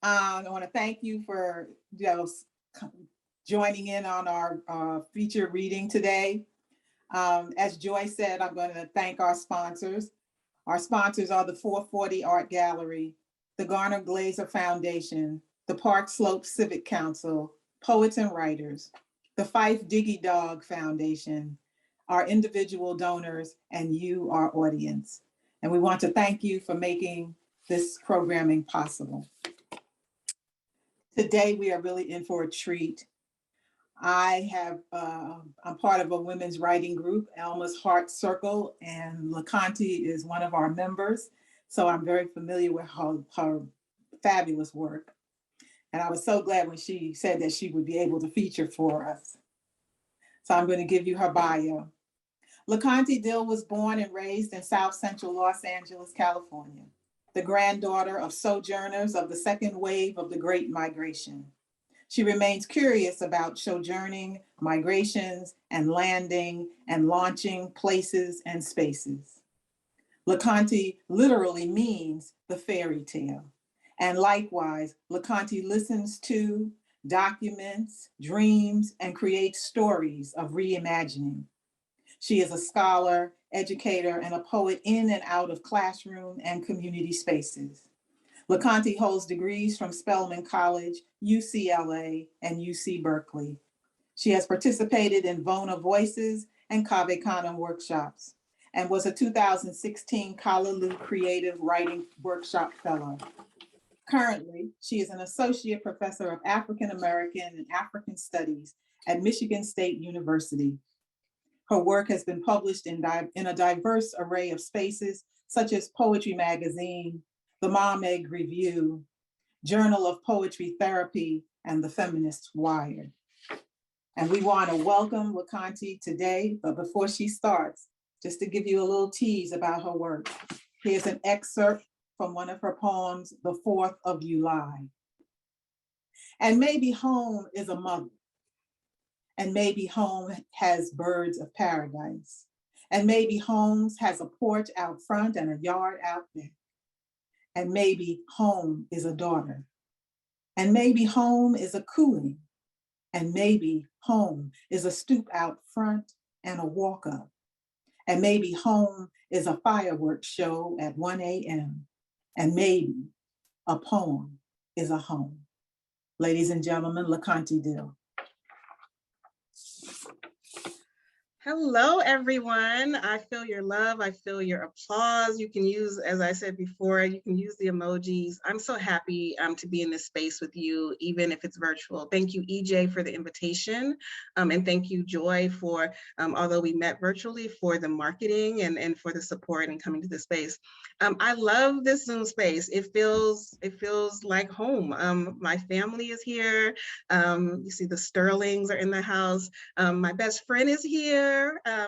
I want to thank you for joining in on our feature reading today. As Joy said, I'm going to thank our sponsors. Our sponsors are the 440 Art Gallery, the Garner Glazer Foundation, the Park Slope Civic Council, Poets and Writers, the Fife Diggy Dog Foundation, our individual donors, and you, our audience. And we want to thank you for making this programming possible. Today, we are really in for a treat. I'm part of a women's writing group, Alma's Heart Circle, and LeConté is one of our members. So I'm very familiar with her fabulous work. And I was so glad when she said that she would be able to feature for us. So I'm going to give you her bio. Leconte Dill was born and raised in South Central Los Angeles, California, the granddaughter of sojourners of the second wave of the Great Migration. She remains curious about sojourning, migrations, and landing and launching places and spaces. LeConté literally means the fairy tale. And likewise, LeConté listens to, documents, dreams, and creates stories of reimagining. She is a scholar, educator, and a poet in and out of classroom and community spaces. LeConté holds degrees from Spelman College, UCLA, and UC Berkeley. She has participated in VONA Voices and Canem workshops and was a 2016 Callaloo Creative Writing Workshop Fellow. Currently, she is an associate professor of African American and African Studies at Michigan State University. Her work has been published in a diverse array of spaces, such as Poetry Magazine, the Mom Egg Review, Journal of Poetry Therapy, and the Feminist Wire. And we want to welcome LeConté today, but before she starts, just to give you a little tease about her work, here's an excerpt from one of her poems, The 4th of July. And maybe home is a mother, and maybe home has birds of paradise, and maybe home has a porch out front and a yard out there. And maybe home is a daughter. And maybe home is a cooing. And maybe home is a stoop out front and a walk up. And maybe home is a fireworks show at 1 a.m. And maybe a poem is a home. Ladies and gentlemen, LeConte Dill. Hello, everyone. I feel your love. I feel your applause. You can use, as I said before, you can use the emojis. I'm so happy to be in this space with you, even if it's virtual. Thank you, EJ, for the invitation. And thank you, Joy, for, although we met virtually, for the marketing and for the support and coming to the space. I love this Zoom space. It feels like home. My family is here. You see the Sterlings are in the house. My best friend is here.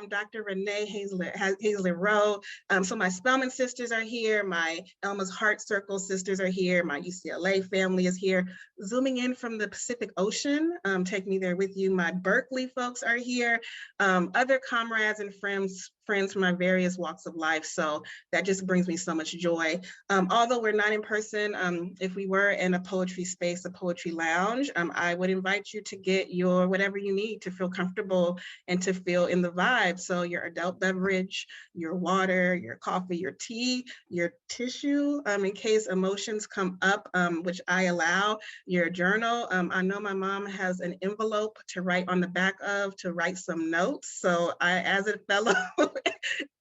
Dr. Renee Hazler Rowe. So my Spelman sisters are here. My Alma's Heart Circle sisters are here. My UCLA family is here. Zooming in from the Pacific Ocean, take me there with you. My Berkeley folks are here. Other comrades and friends from my various walks of life. So that just brings me so much joy. Although we're not in person, if we were in a poetry space, a poetry lounge, I would invite you to get your whatever you need to feel comfortable and to feel in the vibe. So your adult beverage, your water, your coffee, your tea, your tissue, in case emotions come up, which I allow, your journal. I know my mom has an envelope to write on the back of, to write some notes. So I, as a fellow,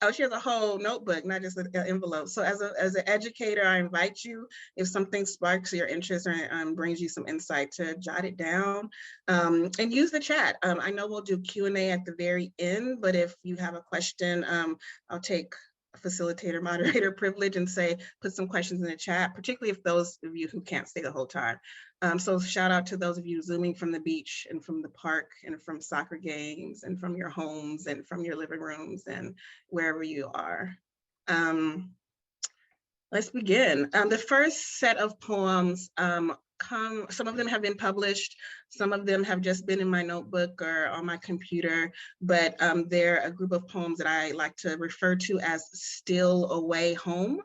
oh, she has a whole notebook, not just an envelope. So as an educator, I invite you, if something sparks your interest or brings you some insight, to jot it down and use the chat. I know we'll do Q&A at the very end, but if you have a question, I'll take facilitator moderator privilege and say, put some questions in the chat, particularly if those of you who can't stay the whole time. So shout out to those of you Zooming from the beach and from the park and from soccer games and from your homes and from your living rooms and wherever you are. Let's begin. The first set of poems some of them have been published, some of them have just been in my notebook or on my computer, but they're a group of poems that I like to refer to as Still Away Home.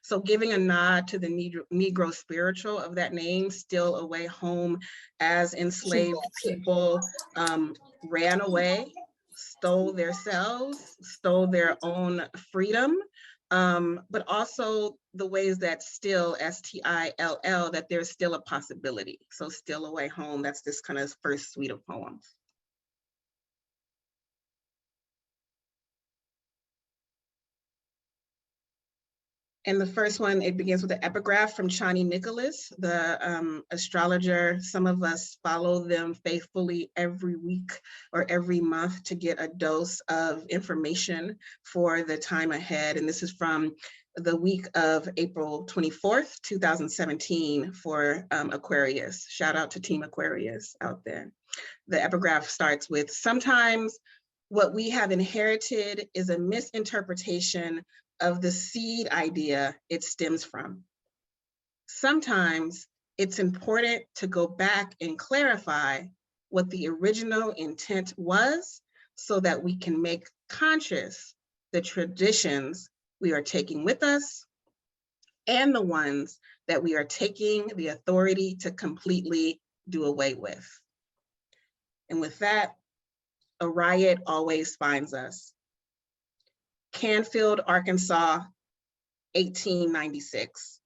So giving a nod to the Negro spiritual of that name, still away home, as enslaved people ran away, stole their selves, stole their own freedom, but also the ways that still, S-T-I-L-L, that there's still a possibility. So still away home, that's this kind of first suite of poems. And the first one, it begins with an epigraph from Chani Nicholas, the astrologer. Some of us follow them faithfully every week or every month to get a dose of information for the time ahead. And this is from the week of April 24th, 2017 for Aquarius. Shout out to Team Aquarius out there. The epigraph starts with, sometimes what we have inherited is a misinterpretation of the seed idea it stems from. Sometimes it's important to go back and clarify what the original intent was so that we can make conscious the traditions we are taking with us and the ones that we are taking the authority to completely do away with. And with that, a riot always finds us. Canfield, Arkansas, 1896.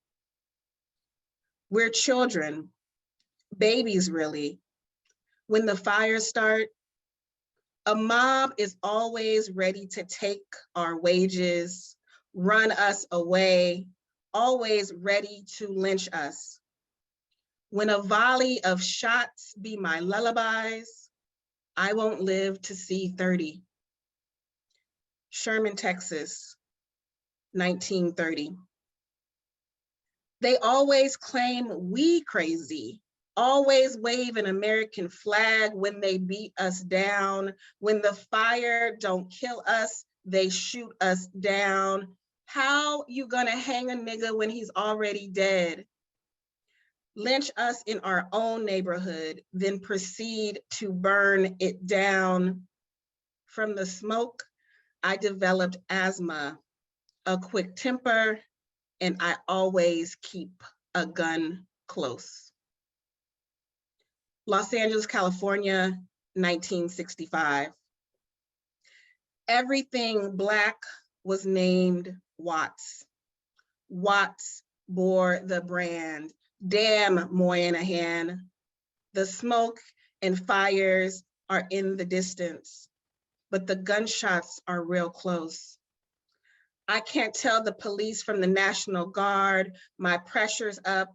We're children, babies really. When the fires start, a mob is always ready to take our wages, run us away, always ready to lynch us. When a volley of shots be my lullabies, I won't live to see 30. Sherman, Texas, 1930. They always claim we crazy, always wave an American flag when they beat us down. When the fire don't kill us, they shoot us down. How you gonna hang a nigga when he's already dead? Lynch us in our own neighborhood, then proceed to burn it down. From the smoke, I developed asthma, a quick temper, and I always keep a gun close. Los Angeles, California, 1965. Everything Black was named Watts. Watts bore the brand. Damn Moynihan. The smoke and fires are in the distance, but the gunshots are real close. I can't tell the police from the National Guard, my pressure's up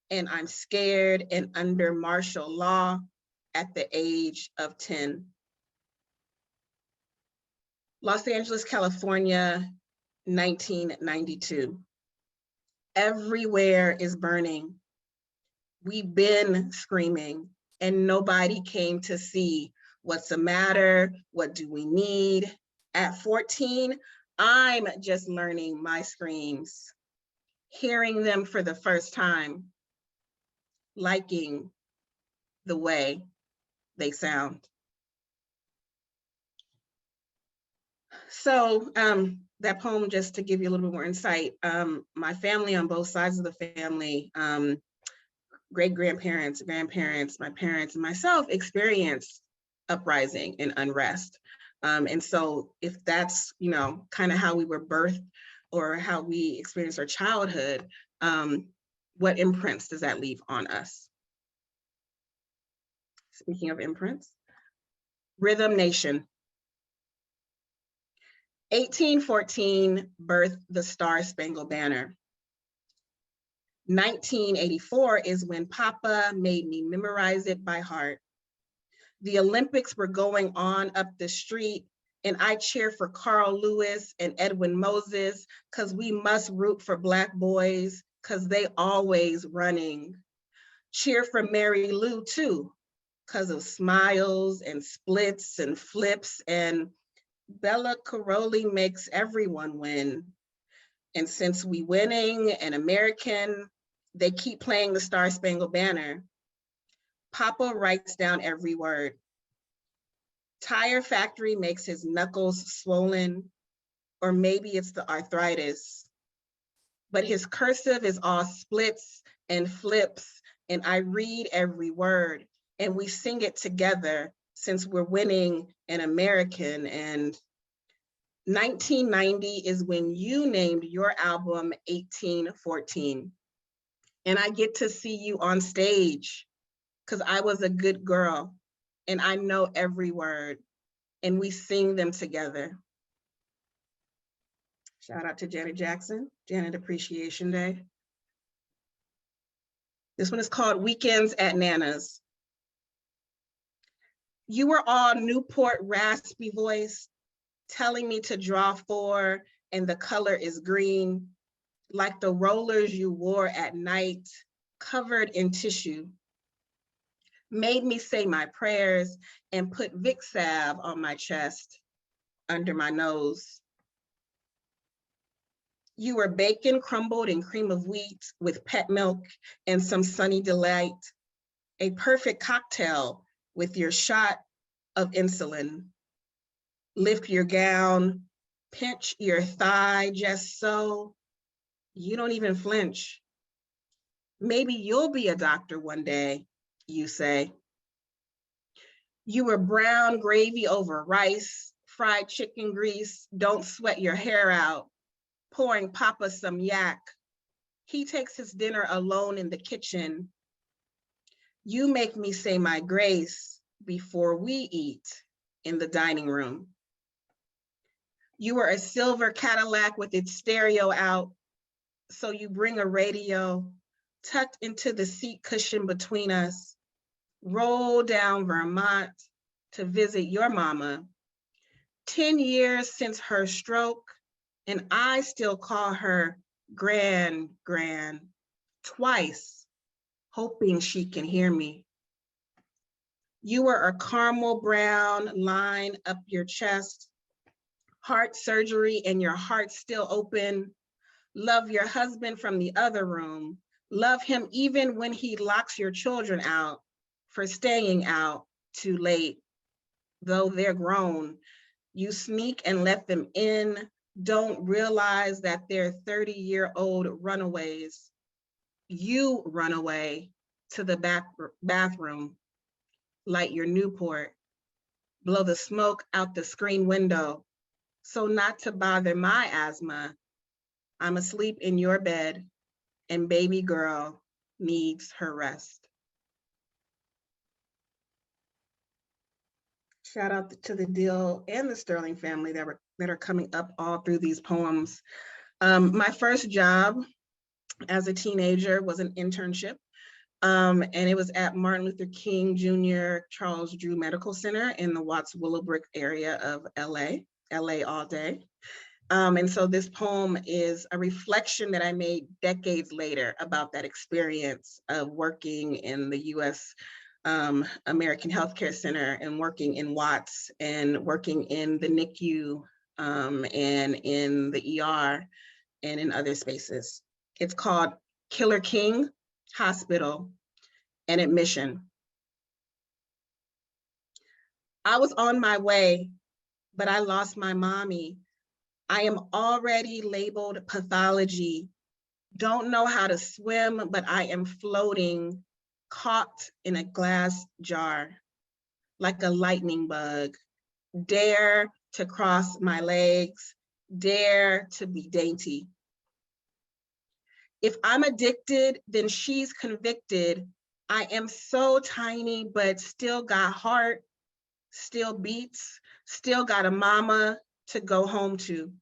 and I'm scared and under martial law at the age of 10. Los Angeles, California, 1992. Everywhere is burning. We've been screaming and nobody came to see what's the matter, what do we need? At 14, I'm just learning my screams, hearing them for the first time, liking the way they sound. So that poem, just to give you a little bit more insight, my family on both sides of the family, great-grandparents, grandparents, my parents, and myself experienced uprising and unrest. And so if that's, you know, kind of how we were birthed or how we experienced our childhood, what imprints does that leave on us? Speaking of imprints, Rhythm Nation. 1814 birthed the Star Spangled Banner. 1984 is when Papa made me memorize it by heart. The Olympics were going on up the street and I cheer for Carl Lewis and Edwin Moses because we must root for Black boys because they always running. Cheer for Mary Lou too because of smiles and splits and flips, and Bella Caroli makes everyone win. And since we winning and American, they keep playing the Star Spangled Banner. Papa writes down every word. Tire factory makes his knuckles swollen, or maybe it's the arthritis. but his cursive is all splits and flips, and I read every word, and we sing it together since we're winning an American. And 1990 is when you named your album 1814. And I get to see you on stage because I was a good girl and I know every word, and we sing them together. Shout out to Janet Jackson, Janet Appreciation Day. This one is called Weekends at Nana's. You were all Newport raspy voice, telling me to draw 4 and the color is green, like the rollers you wore at night, covered in tissue. Made me say my prayers and put Vicks salve on my chest, under my nose. You were bacon crumbled in cream of wheat with pet milk and some Sunny Delight, a perfect cocktail with your shot of insulin. Lift your gown, pinch your thigh just so. You don't even flinch. Maybe you'll be a doctor one day, you say. You were brown gravy over rice, fried chicken grease, don't sweat your hair out, pouring Papa some yak. He takes his dinner alone in the kitchen. You make me say my grace before we eat in the dining room. You were a silver Cadillac with its stereo out, so you bring a radio tucked into the seat cushion between us, roll down Vermont to visit your mama. 10 years since her stroke, and I still call her Gran, twice, hoping she can hear me. You were a caramel brown line up your chest, heart surgery and your heart still open. Love your husband from the other room. Love him even when he locks your children out for staying out too late. Though they're grown, you sneak and let them in, don't realize that they're 30-year-old runaways. You run away to the bathroom, light your Newport, blow the smoke out the screen window. So not to bother my asthma, I'm asleep in your bed and baby girl needs her rest. Shout out to the Dill and the Sterling family that are coming up all through these poems. My first job as a teenager was an internship, and it was at Martin Luther King Jr. Charles Drew Medical Center in the Watts Willowbrook area of LA all day. And so this poem is a reflection that I made decades later about that experience of working in the US American Healthcare Center and working in Watts and working in the NICU and in the ER and in other spaces. It's called Killer King Hospital and Admission. I was on my way, but I lost my mommy. I am already labeled pathology. Don't know how to swim, but I am floating, caught in a glass jar, like a lightning bug. Dare to cross my legs, dare to be dainty. If I'm addicted, then she's convicted. I am so tiny, but still got heart, still beats, still got a mama to go home to.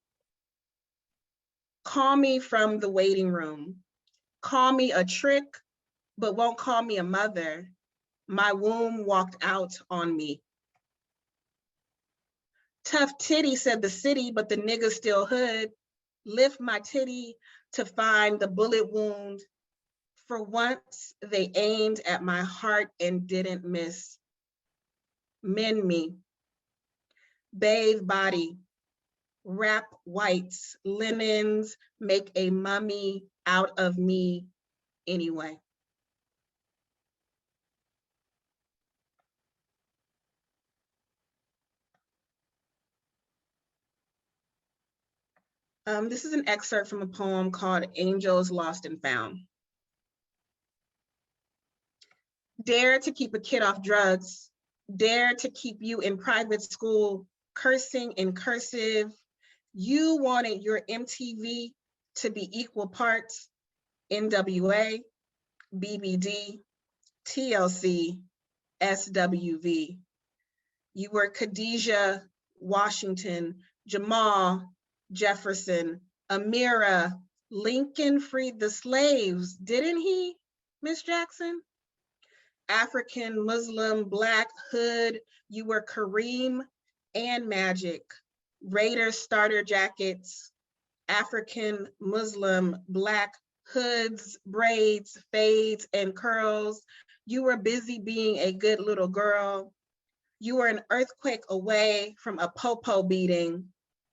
Call me from the waiting room. Call me a trick, but won't call me a mother. My womb walked out on me. Tough titty, said the city, but the nigga still hood. Lift my titty to find the bullet wound. For once, they aimed at my heart and didn't miss. Mend me. Bathe body. Wrap whites, linens, make a mummy out of me anyway. This is an excerpt from a poem called Angels Lost and Found. Dare to keep a kid off drugs, dare to keep you in private school, cursing in cursive. You wanted your MTV to be equal parts NWA, BBD, TLC, SWV. You were Khadijah, Washington, Jamal, Jefferson, Amira. Lincoln freed the slaves, didn't he, Miss Jackson? African, Muslim, Black, Hood. You were Kareem and Magic. Raiders starter jackets, African, Muslim, Black, hoods, braids, fades, and curls. You were busy being a good little girl. You were an earthquake away from a popo beating,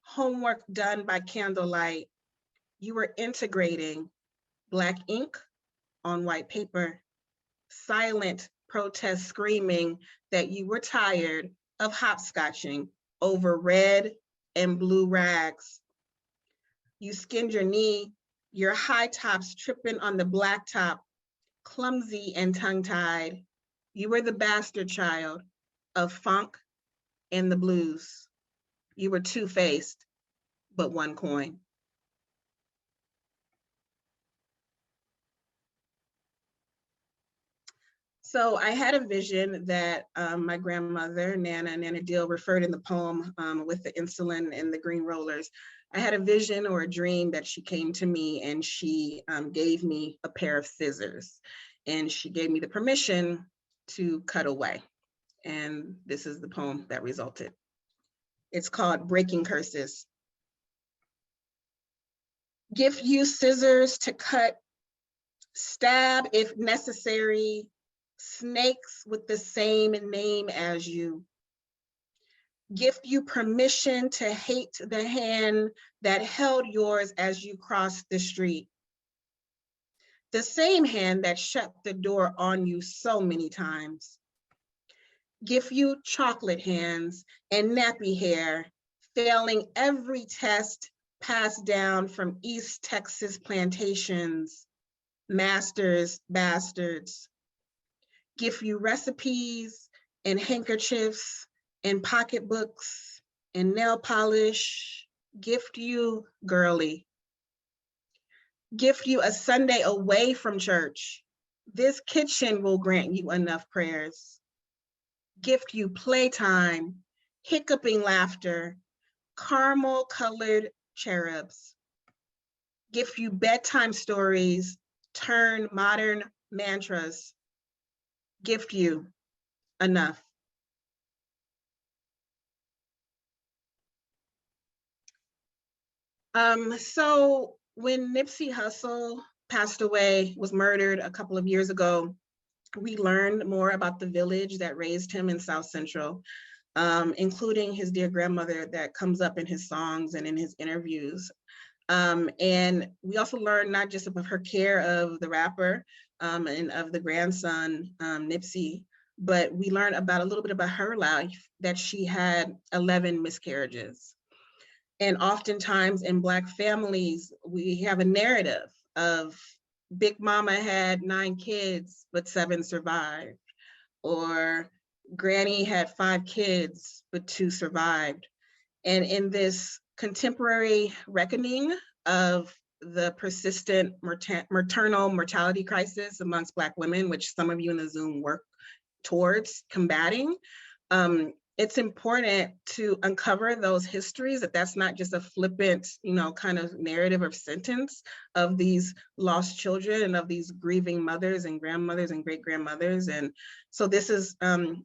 homework done by candlelight. You were integrating Black ink on white paper, silent protest screaming that you were tired of hopscotching over red and blue rags. You skinned your knee, your high tops tripping on the blacktop, clumsy and tongue-tied. You were the bastard child of funk and the blues. You were two-faced, but one coin. So I had a vision that my grandmother, Nana Dill, referred in the poem with the insulin and the green rollers. I had a vision or a dream that she came to me and she gave me a pair of scissors and she gave me the permission to cut away. And this is the poem that resulted. It's called Breaking Curses. Give you scissors to cut, stab if necessary, snakes with the same name as you. Gift you permission to hate the hand that held yours as you crossed the street. The same hand that shut the door on you so many times. Gift you chocolate hands and nappy hair, failing every test passed down from East Texas plantations, masters, bastards. Gift you recipes and handkerchiefs and pocketbooks and nail polish. Gift you girly. Gift you a Sunday away from church. This kitchen will grant you enough prayers. Gift you playtime, hiccuping laughter, caramel colored cherubs. Gift you bedtime stories, turn modern mantras. Gift you enough. So when Nipsey Hussle passed away, was murdered a couple of years ago, we learned more about the village that raised him in South Central, including his dear grandmother that comes up in his songs and in his interviews. And we also learned not just about her care of the rapper and of the grandson, Nipsey, but we learned about a little bit about her life, that she had 11 miscarriages. And oftentimes in Black families, we have a narrative of Big Mama had 9 kids, but 7 survived. Or Granny had 5 kids, but 2 survived. And in this contemporary reckoning of the persistent maternal mortality crisis amongst Black women, which some of you in the Zoom work towards combating, it's important to uncover those histories, that's not just a flippant, kind of narrative or sentence of these lost children and of these grieving mothers and grandmothers and great grandmothers. And so this is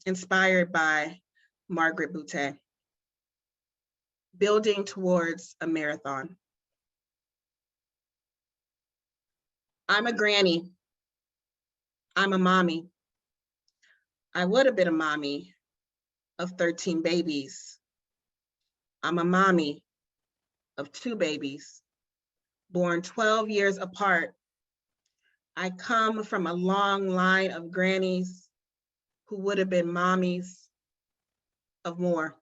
inspired by Margaret Butte, Building Towards a Marathon. I'm a granny. I'm a mommy. I would have been a mommy of 13 babies. I'm a mommy of 2 babies, born 12 years apart. I come from a long line of grannies who would have been mommies of more.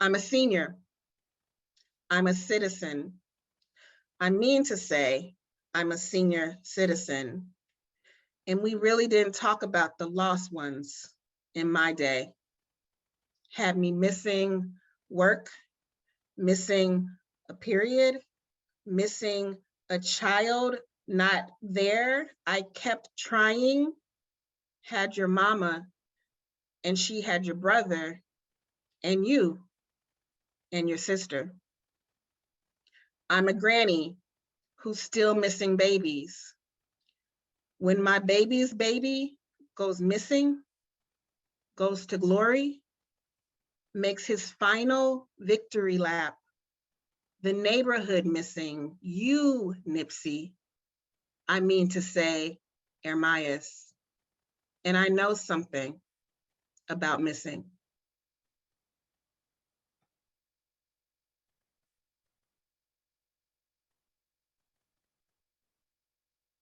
I'm a senior. I'm a citizen. I mean to say, I'm a senior citizen. And we really didn't talk about the lost ones in my day. Had me missing work, missing a period, missing a child not there. I kept trying, had your mama, and she had your brother, and you, and your sister. I'm a granny who's still missing babies. When my baby's baby goes missing, goes to glory, makes his final victory lap, the neighborhood missing, you, Nipsey, I mean to say, Ermias. And I know something about missing.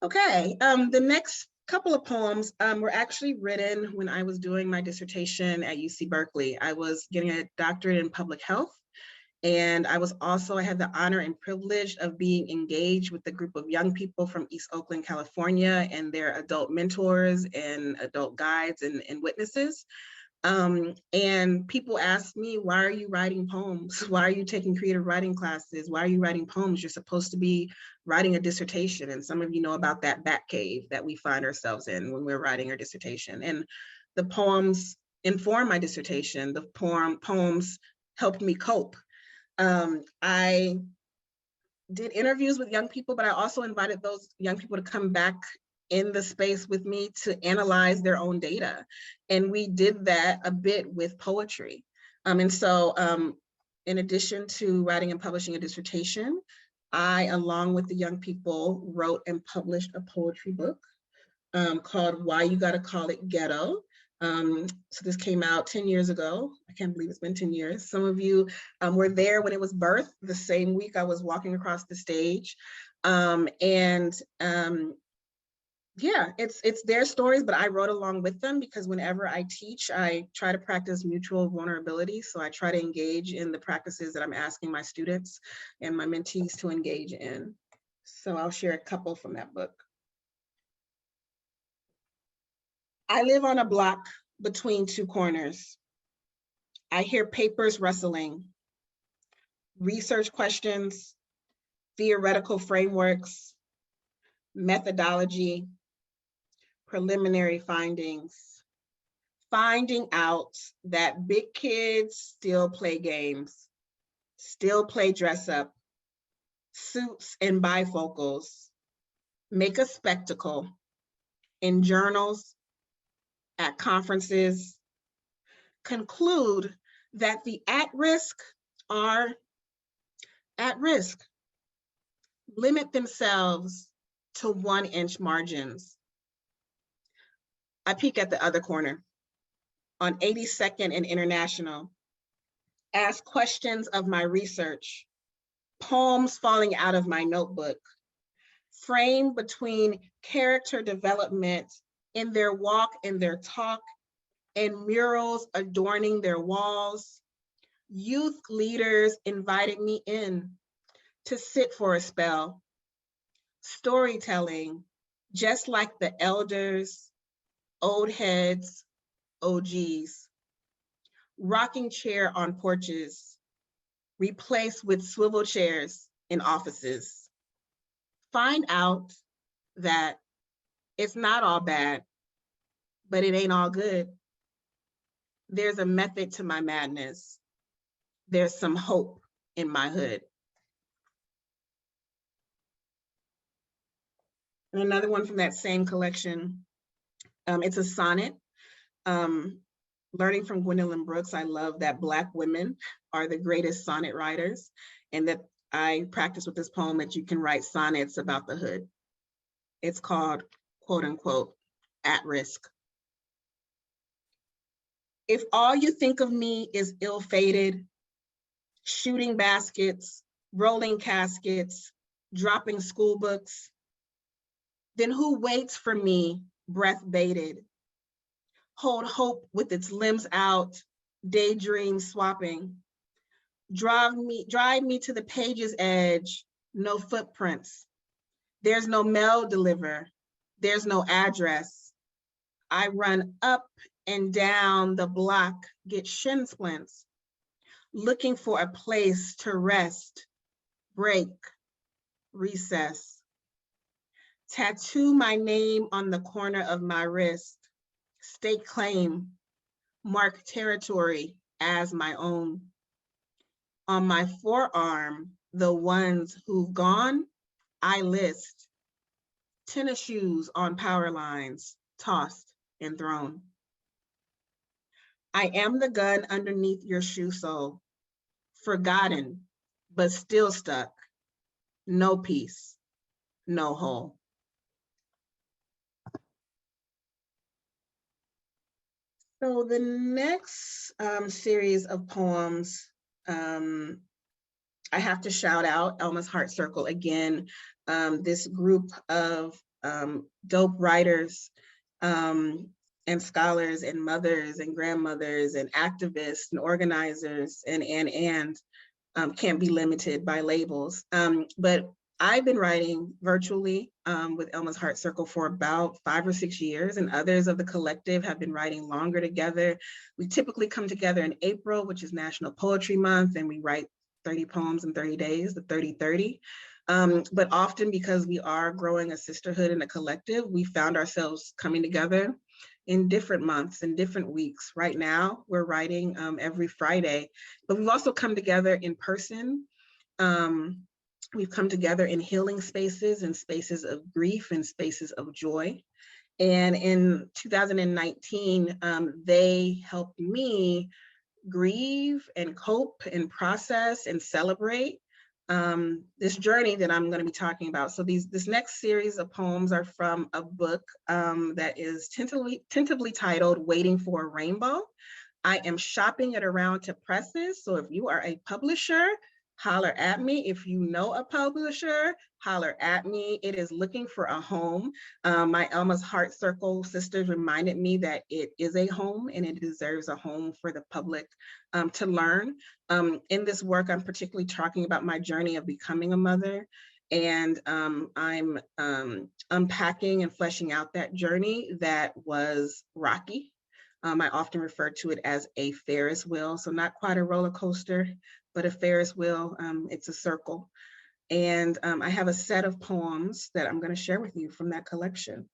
Okay, the next couple of poems were actually written when I was doing my dissertation at UC Berkeley. I was getting a doctorate in public health, and I had the honor and privilege of being engaged with a group of young people from East Oakland, California, and their adult mentors and adult guides and witnesses. And people ask me, why are you writing poems? Why are you taking creative writing classes? Why are you writing poems? You're supposed to be writing a dissertation. And some of you know about that bat cave that we find ourselves in when we're writing our dissertation. And the poems inform my dissertation. The poems helped me cope. I did interviews with young people, but I also invited those young people to come back in the space with me to analyze their own data. And we did that a bit with poetry. And so in addition to writing and publishing a dissertation, I, along with the young people, wrote and published a poetry book called Why You Gotta Call It Ghetto. So this came out 10 years ago. I can't believe it's been 10 years. Some of you were there when it was birthed, the same week I was walking across the stage. Yeah, it's their stories, but I wrote along with them because whenever I teach, I try to practice mutual vulnerability. So I try to engage in the practices that I'm asking my students and my mentees to engage in. So I'll share a couple from that book. I live on a block between two corners. I hear papers rustling, research questions, theoretical frameworks, methodology, preliminary findings, finding out that big kids still play games, still play dress up, suits and bifocals, make a spectacle in journals, at conferences, conclude that the at-risk are at risk, limit themselves to 1-inch margins. I peek at the other corner on 82nd and International, ask questions of my research, poems falling out of my notebook, framed between character development in their walk and their talk, and murals adorning their walls. Youth leaders invited me in to sit for a spell. Storytelling, just like the elders, old heads, OGs. Rocking chair on porches, replaced with swivel chairs in offices. Find out that it's not all bad, but it ain't all good. There's a method to my madness. There's some hope in my hood. And another one from that same collection, it's a sonnet. Learning from Gwendolyn Brooks, I love that Black women are the greatest sonnet writers, and that I practice with this poem that you can write sonnets about the hood. It's called, quote unquote, At Risk. If all you think of me is ill-fated, shooting baskets, rolling caskets, dropping school books, then who waits for me, breath baited? Hold hope with its limbs out, daydream swapping. Drive me to the page's edge, no footprints. There's no mail deliver. There's no address. I run up and down the block, get shin splints, looking for a place to rest, break, recess. Tattoo my name on the corner of my wrist, stake claim, mark territory as my own. On my forearm, the ones who've gone, I list. Tennis shoes on power lines, tossed and thrown. I am the gun underneath your shoe sole, forgotten, but still stuck. No peace, no hole. So the next series of poems, I have to shout out Elma's Heart Circle again. This group of dope writers and scholars and mothers and grandmothers and activists and organizers and can't be limited by labels. But I've been writing virtually with Elma's Heart Circle for about 5 or 6 years, and others of the collective have been writing longer together. We typically come together in April, which is National Poetry Month, and we write 30 poems in 30 days, the 30-30. But often, because we are growing a sisterhood and a collective, we found ourselves coming together in different months and different weeks. Right now, we're writing every Friday, but we've also come together in person. We've come together in healing spaces and spaces of grief and spaces of joy. And in 2019, they helped me grieve and cope and process and celebrate this journey that I'm going to be talking about. So this next series of poems are from a book that is tentatively titled Waiting for a Rainbow. I am shopping it around to presses. So if you are a publisher, holler at me. If you know a publisher, holler at me. It is looking for a home. My Elma's Heart Circle sisters reminded me that it is a home and it deserves a home for the public to learn. In this work, I'm particularly talking about my journey of becoming a mother. And I'm unpacking and fleshing out that journey that was rocky. I often refer to it as a Ferris wheel. So not quite a roller coaster, but a Ferris wheel. It's a circle. And I have a set of poems that I'm going to share with you from that collection.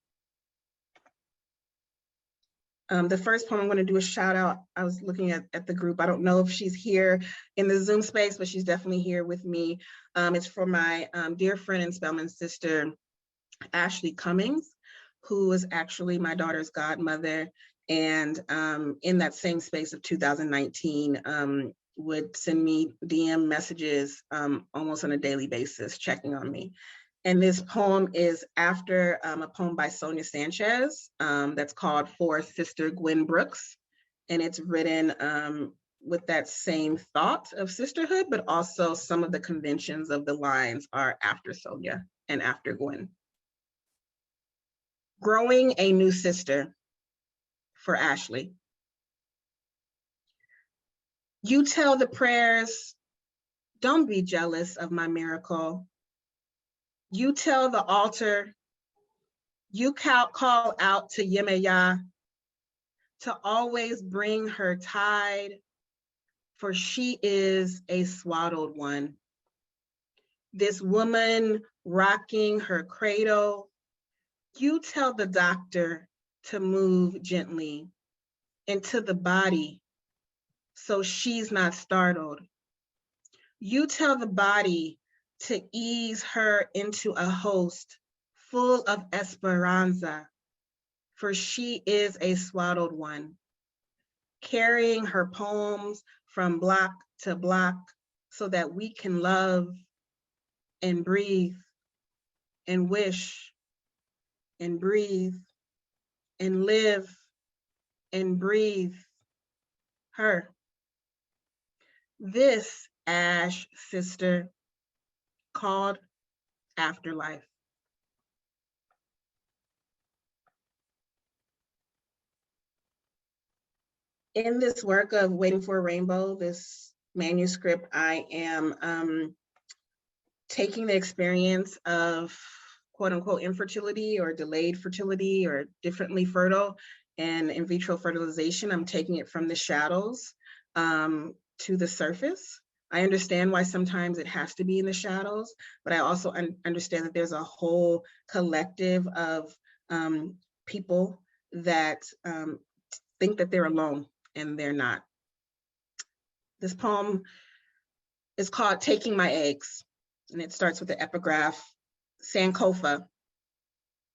The first poem I'm going to do a shout out. I was looking at the group. I don't know if she's here in the Zoom space, but she's definitely here with me. It's for my dear friend and Spelman sister, Ashley Cummings, who is actually my daughter's godmother. And in that same space of 2019, would send me DM messages almost on a daily basis, checking on me. And this poem is after a poem by Sonia Sanchez that's called For Sister Gwen Brooks. And it's written with that same thought of sisterhood, but also some of the conventions of the lines are after Sonia and after Gwen. Growing a new sister for Ashley. You tell the prayers, don't be jealous of my miracle. You tell the altar, you call out to Yemeya to always bring her tide, for she is a swaddled one. This woman rocking her cradle, you tell the doctor to move gently into the body so she's not startled. You tell the body to ease her into a host full of esperanza, for she is a swaddled one, carrying her poems from block to block so that we can love and breathe and wish and breathe and live and breathe her. This Ash sister called afterlife. In this work of Waiting for a Rainbow, this manuscript, I am taking the experience of quote unquote infertility or delayed fertility or differently fertile and in vitro fertilization. I'm taking it from the shadows to the surface. I understand why sometimes it has to be in the shadows, but I also understand that there's a whole collective of people that think that they're alone and they're not. This poem is called Taking My Eggs, and it starts with the epigraph, Sankofa.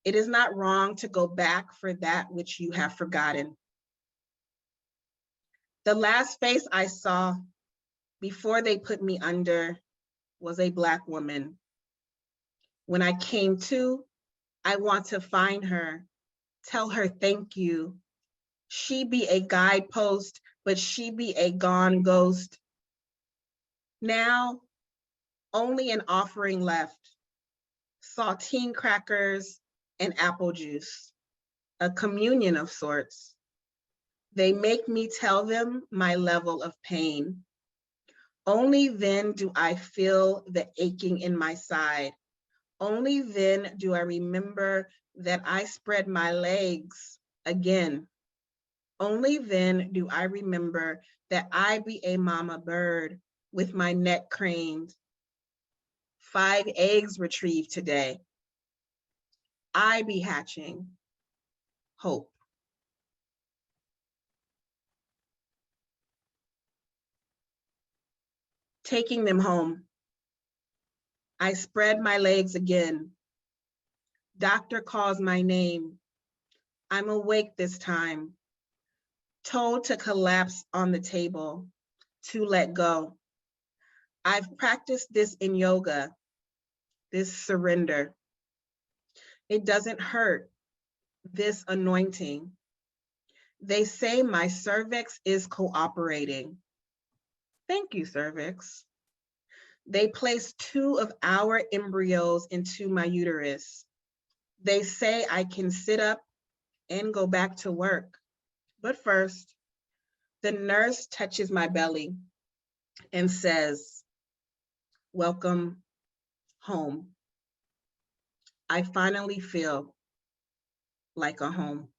It is not wrong to go back for that which you have forgotten. The last face I saw before they put me under was a Black woman. When I came to, I want to find her, tell her thank you. She be a guidepost, but she be a gone ghost. Now, only an offering left, saltine crackers and apple juice, a communion of sorts. They make me tell them my level of pain. Only then do I feel the aching in my side. Only then do I remember that I spread my legs again. Only then do I remember that I be a mama bird with my neck craned. 5 eggs retrieved today. I be hatching hope. Taking them home. I spread my legs again. Doctor calls my name. I'm awake this time. Told to collapse on the table, to let go. I've practiced this in yoga, this surrender. It doesn't hurt, this anointing. They say my cervix is cooperating. Thank you, cervix. They placed 2 of our embryos into my uterus. They say I can sit up and go back to work. But first, the nurse touches my belly and says, welcome home. I finally feel like a home.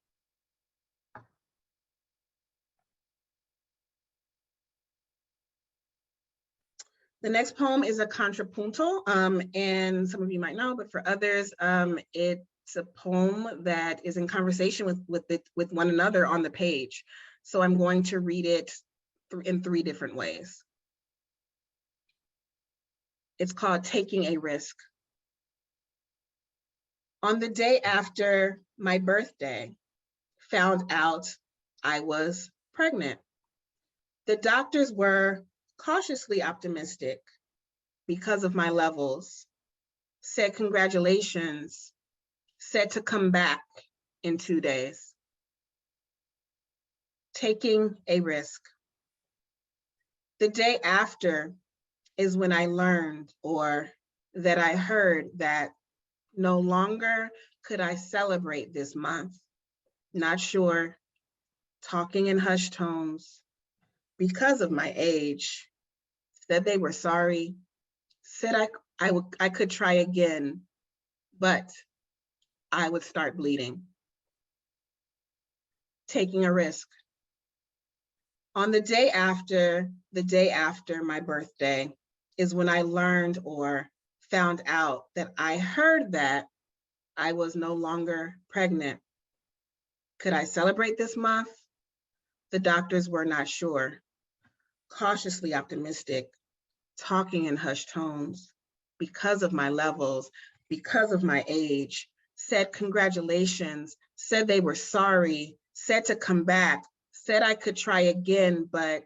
The next poem is a contrapunto, and some of you might know, but for others, it's a poem that is in conversation with one another on the page. So I'm going to read it in 3 different ways. It's called Taking a Risk. On the day after my birthday, found out I was pregnant. The doctors were cautiously optimistic because of my levels, said congratulations, said to come back in 2 days. Taking a risk. The day after is when I learned, or that I heard, that no longer could I celebrate this month. Not sure, talking in hushed tones because of my age. Said they were sorry, said I could try again, but I would start bleeding. Taking a risk. On the day after my birthday is when I learned, or found out, that I heard that I was no longer pregnant. Could I celebrate this month? The doctors were not sure, cautiously optimistic, talking in hushed tones because of my levels, because of my age, said congratulations, said they were sorry, said to come back, said I could try again, but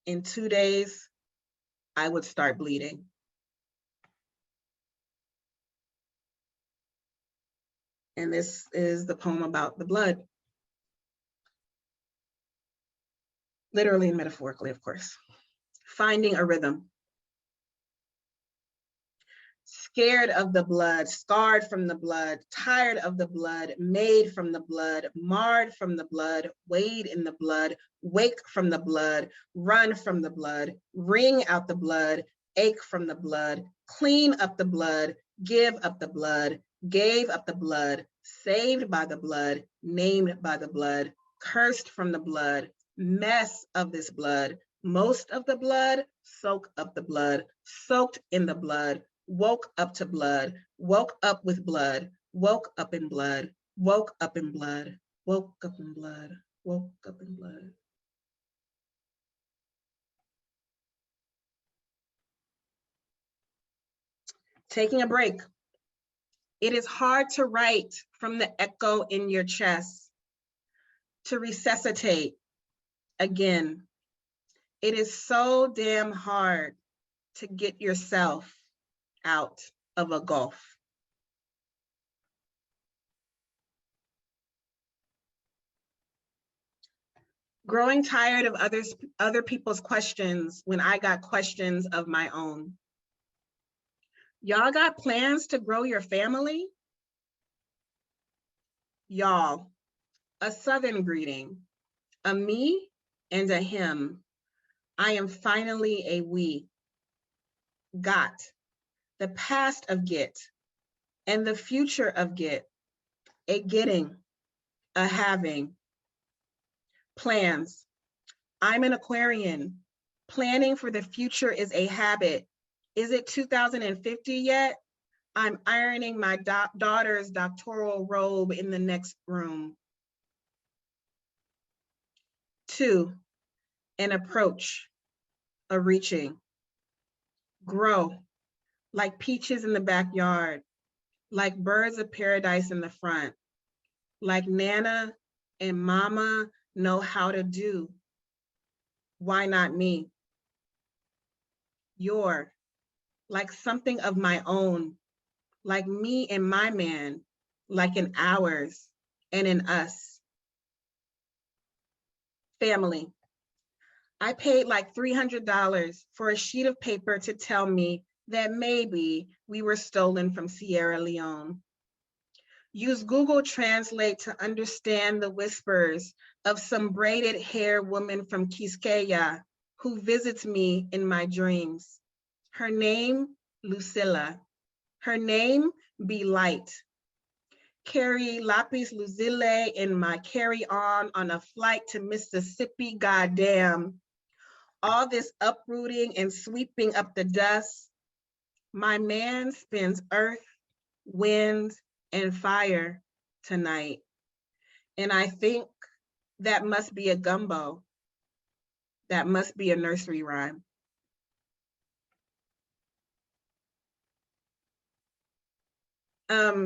in 2 days, I would start bleeding. And this is the poem about the blood. Literally and metaphorically, of course. Finding a rhythm. scared of the blood, scarred from the blood, tired of the blood, made from the blood, marred from the blood, wade in the blood, wake from the blood, run from the blood, wring out the blood, ache from the blood, clean up the blood, give up the blood, gave up the blood, saved by the blood, named by the blood, cursed from the blood, mess of this blood, most of the blood, soak up the blood, soaked in the blood, woke up to blood, woke up with blood, woke up in blood, woke up in blood, woke up in blood, woke up in blood. Taking a break. It is hard to write from the echo in your chest, to resuscitate again. It is so damn hard to get yourself out of a gulf. Growing tired of other people's questions when I got questions of my own. Y'all got plans to grow your family? Y'all, a Southern greeting, a me and a him. I am finally a we. Got, the past of get, and the future of get, a getting, a having. Plans. I'm an Aquarian. Planning for the future is a habit. Is it 2050 yet? I'm ironing my daughter's doctoral robe in the next room. 2, an approach, a reaching. Grow, like peaches in the backyard, like birds of paradise in the front, like Nana and Mama know how to do. Why not me? Your, like something of my own, like me and my man, like in ours and in us. Family. I paid like $300 for a sheet of paper to tell me that maybe we were stolen from Sierra Leone. Use Google Translate to understand the whispers of some braided hair woman from Quisqueya who visits me in my dreams. Her name, Lucilla. Her name, Be Light. Carry lapis lazuli in my carry-on on a flight to Mississippi, goddamn. All this uprooting and sweeping up the dust. My man spins earth, wind, and fire tonight. And I think that must be a gumbo. That must be a nursery rhyme.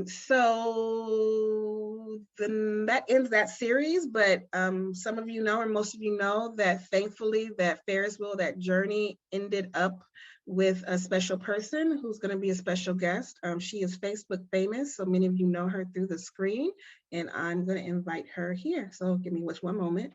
So then that ends that series, but some of you know, or most of you know, that thankfully that Ferris wheel, that journey ended up with a special person who's going to be a special guest. She is Facebook famous, so many of you know her through the screen, and I'm going to invite her here. So give me just one moment.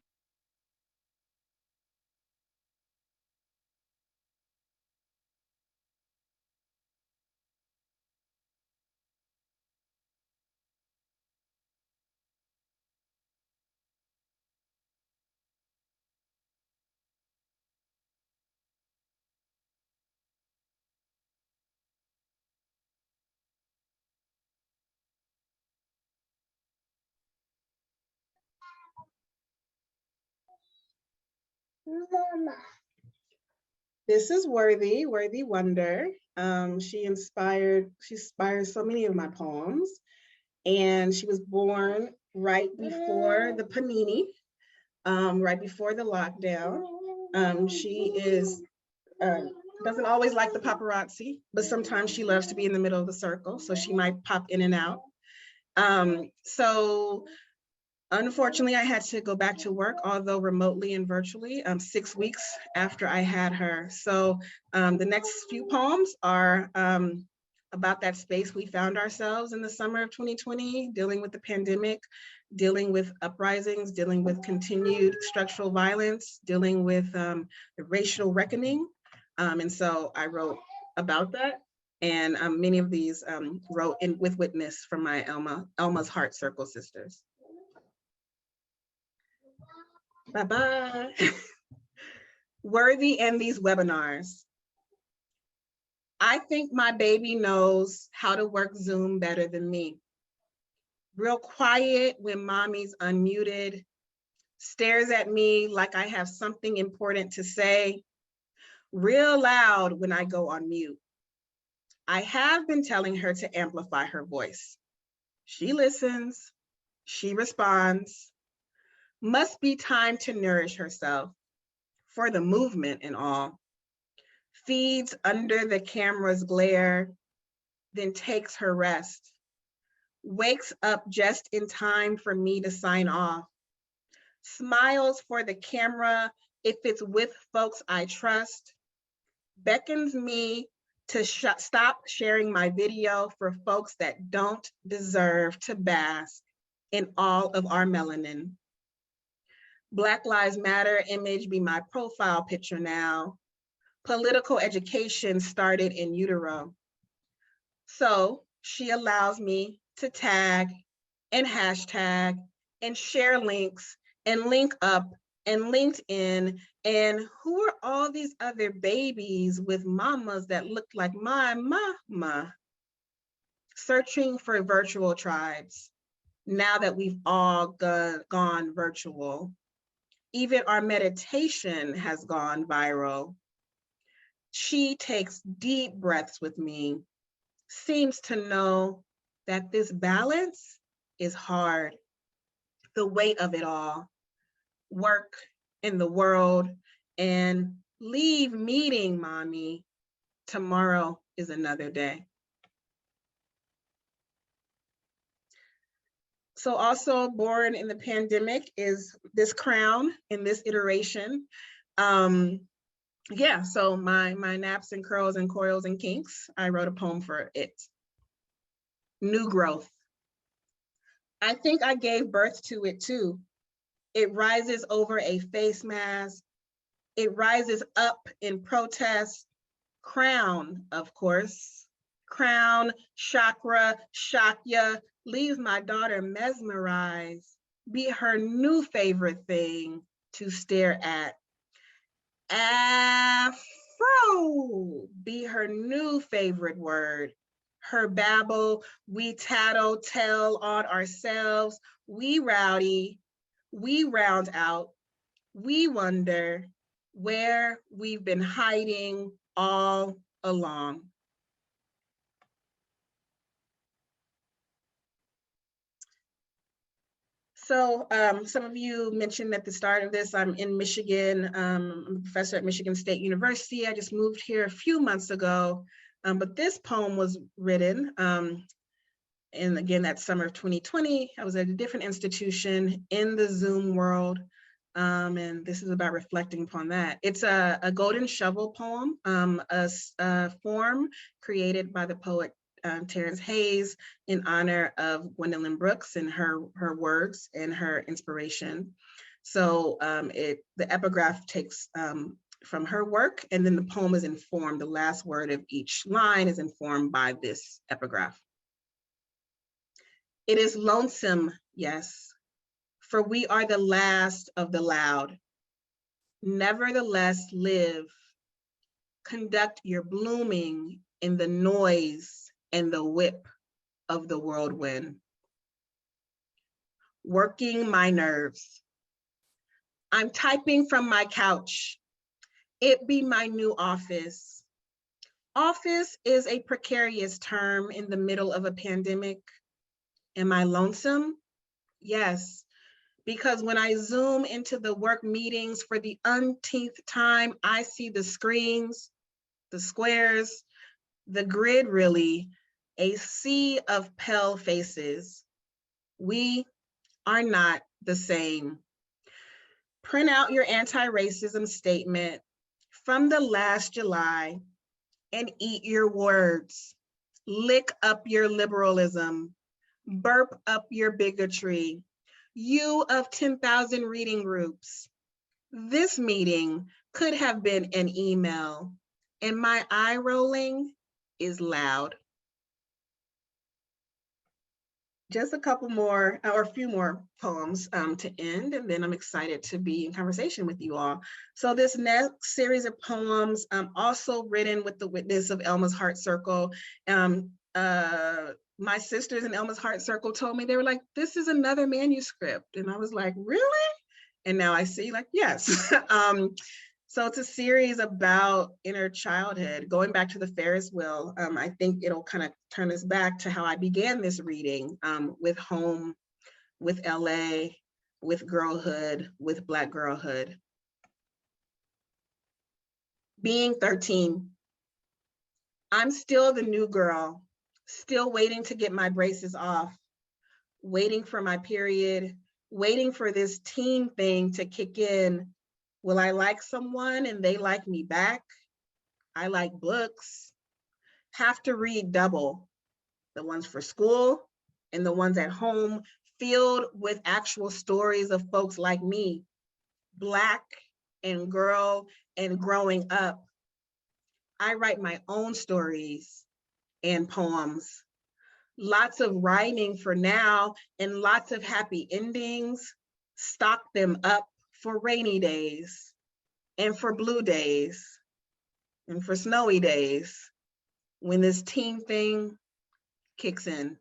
Mama. This is Worthy Wonder. She inspires so many of my poems. And she was born right before the panini, right before the lockdown. She is, doesn't always like the paparazzi, but sometimes she loves to be in the middle of the circle, so she might pop in and out. So unfortunately, I had to go back to work, although remotely and virtually, 6 weeks after I had her. So the next few poems are about that space we found ourselves in the summer of 2020, dealing with the pandemic, dealing with uprisings, dealing with continued structural violence, dealing with the racial reckoning. And so I wrote about that. And many of these wrote in with witness from my Elma's Heart Circle sisters. Bye-bye. Worthy and these webinars. I think my baby knows how to work Zoom better than me. Real quiet when mommy's unmuted, stares at me like I have something important to say, real loud when I go on mute. I have been telling her to amplify her voice. She listens, she responds. Must be time to nourish herself for the movement and all. Feeds under the camera's glare, then takes her rest. Wakes up just in time for me to sign off. Smiles for the camera if it's with folks I trust. Beckons me to stop sharing my video for folks that don't deserve to bask in all of our melanin. Black Lives Matter image be my profile picture now. Political education started in utero. So she allows me to tag and hashtag and share links and link up and LinkedIn. And who are all these other babies with mamas that look like my mama? Searching for virtual tribes now that we've all gone virtual. Even our meditation has gone viral. She takes deep breaths with me, seems to know that this balance is hard, the weight of it all, work in the world, and leave meeting, mommy. Tomorrow is another day. So also born in the pandemic is this crown in this iteration. Yeah, so my naps and curls and coils and kinks, I wrote a poem for it. New growth. I think I gave birth to it too. It rises over a face mask. It rises up in protest. Crown, of course. Crown, chakra, shakya, leaves my daughter mesmerized. Be her new favorite thing to stare at. Afro, be her new favorite word. Her babble, we tattle, tell on ourselves. We rowdy, we round out, we wonder where we've been hiding all along. So some of you mentioned at the start of this, I'm in Michigan. I'm a professor at Michigan State University. I just moved here a few months ago, but this poem was written, and again, that summer of 2020, I was at a different institution in the Zoom world, and this is about reflecting upon that. It's a golden shovel poem, a form created by the poet Terrence Hayes in honor of Gwendolyn Brooks and her words and her inspiration. So the epigraph takes from her work, and then the poem is informed, the last word of each line is informed by this epigraph. It is lonesome, yes, for we are the last of the loud. Nevertheless, live, conduct your blooming in the noise and the whip of the whirlwind. Working my nerves. I'm typing from my couch. It be my new office. Office is a precarious term in the middle of a pandemic. Am I lonesome? Yes, because when I zoom into the work meetings for the umpteenth time, I see the screens, the squares, the grid really, a sea of pale faces. We are not the same. Print out your anti-racism statement from the last July and eat your words. Lick up your liberalism. Burp up your bigotry. You of 10,000 reading groups. This meeting could have been an email. And my eye rolling is loud. Just a couple more, or a few more poems to end, and then I'm excited to be in conversation with you all. So this next series of poems, also written with the witness of Elma's Heart Circle. My sisters in Elma's Heart Circle told me, they were like, this is another manuscript. And I was like, really? And now I see, like, yes. So it's a series about inner childhood, going back to the Ferris wheel. I think it'll kind of turn us back to how I began this reading, with home, with LA, with girlhood, with Black girlhood. Being 13, I'm still the new girl, still waiting to get my braces off, waiting for my period, waiting for this teen thing to kick in. Will I like someone and they like me back? I like books. Have to read double. The ones for school and the ones at home, filled with actual stories of folks like me, Black and girl and growing up. I write my own stories and poems. Lots of rhyming for now and lots of happy endings. Stock them up for rainy days and for blue days and for snowy days when this teen thing kicks in.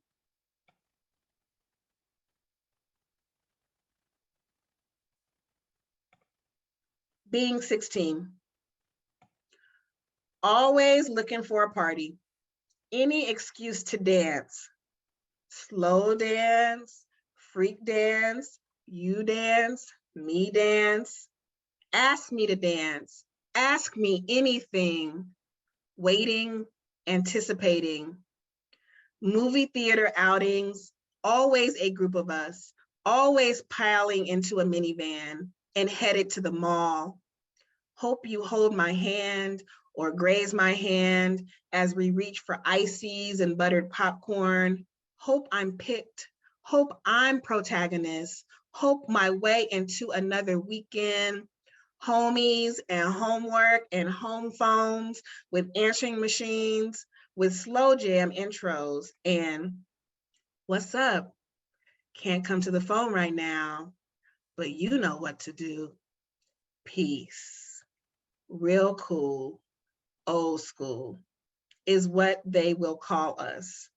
Being 16. Always looking for a party. Any excuse to dance. Slow dance, freak dance, you dance, me dance. Ask me to dance. Ask me anything. Waiting, anticipating. Movie theater outings, always a group of us, always piling into a minivan and headed to the mall. Hope you hold my hand or graze my hand as we reach for ices and buttered popcorn. Hope I'm picked. Hope I'm protagonist. Hope my way into another weekend. Homies and homework and home phones with answering machines, with slow jam intros and what's up? Can't come to the phone right now, but you know what to do. Peace. Real cool, old school is what they will call us.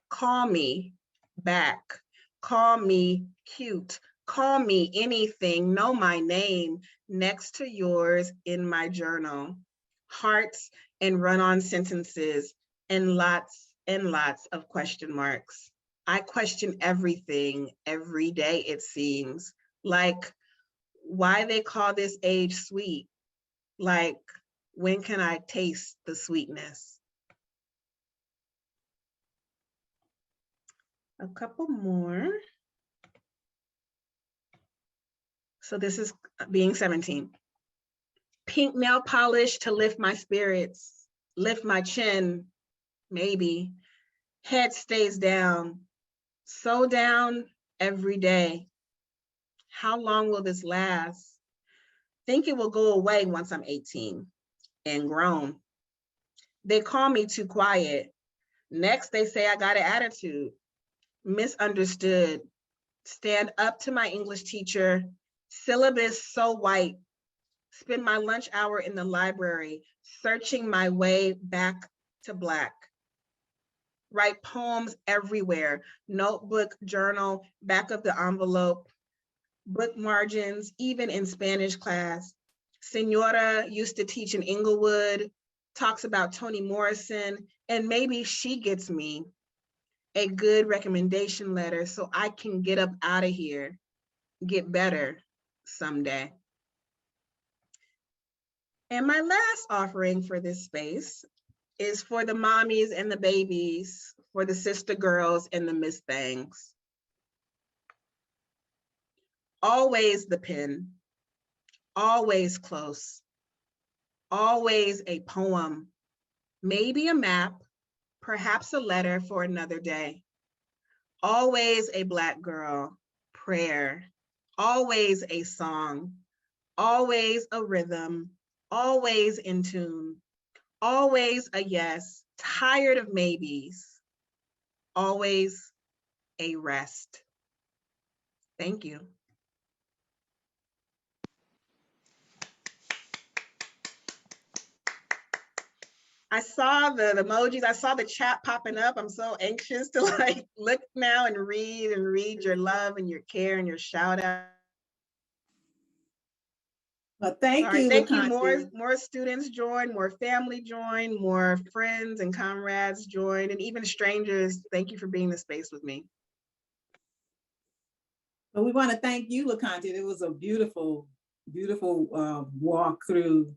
Call me back. Call me cute. Call me anything. Know my name next to yours in my journal. Hearts and run-on sentences and lots of question marks. I question everything every day, it seems. Like, why they call this age sweet? Like, when can I taste the sweetness? A couple more. So this is being 17. Pink nail polish to lift my spirits, lift my chin, maybe. Head stays down, so down every day. How long will this last? Think it will go away once I'm 18 and grown. They call me too quiet. Next, they say I got an attitude. Misunderstood. Stand up to my English teacher. Syllabus so white. Spend my lunch hour in the library, searching my way back to Black. Write poems everywhere, notebook, journal, back of the envelope, book margins, even in Spanish class. Senora used to teach in Inglewood, talks about Toni Morrison, and maybe she gets me a good recommendation letter so I can get up out of here, get better someday. And my last offering for this space is for the mommies and the babies, for the sister girls and the Miss Things. Always the pen, always close, always a poem, maybe a map, perhaps a letter for another day. Always a Black girl, prayer, always a song, always a rhythm, always in tune, always a yes, tired of maybes, always a rest. Thank you. I saw the emojis, I saw the chat popping up. I'm so anxious to like look now and read your love and your care and your shout out. Well, thank you, Thank you. LeConte. More students join, more family join, more friends and comrades join, and even strangers. Thank you for being in the space with me. Well, we want to thank you, LeConte. It was a beautiful, beautiful walk through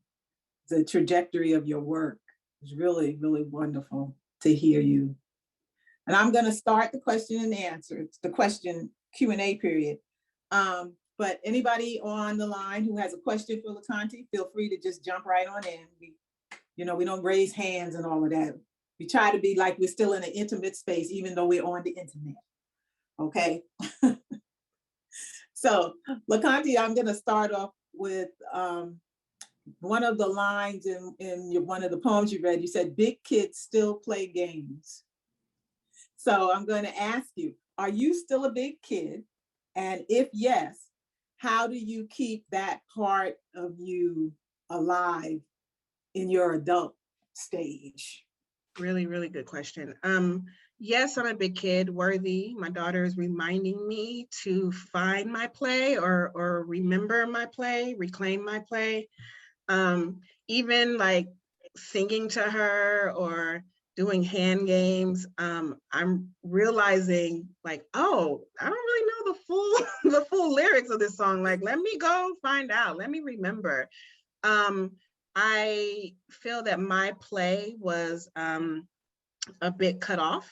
the trajectory of your work. It was really, really wonderful to hear you. And I'm going to start the question and answer. It's the question Q&A period. But anybody on the line who has a question for LeConte, feel free to just jump right on in. We don't raise hands and all of that. We try to be like we're still in an intimate space, even though we're on the internet. Okay. So LeConte, I'm going to start off with one of the lines in one of the poems you read. You said, "Big kids still play games." So I'm going to ask you, are you still a big kid? And if yes, how do you keep that part of you alive in your adult stage? Really, really good question. Yes, I'm a big kid, Worthy. My daughter is reminding me to find my play or remember my play, reclaim my play. Even like singing to her or doing hand games, I'm realizing like, oh, I don't really know the full lyrics of this song. Like, let me go find out, let me remember. I feel that my play was a bit cut off.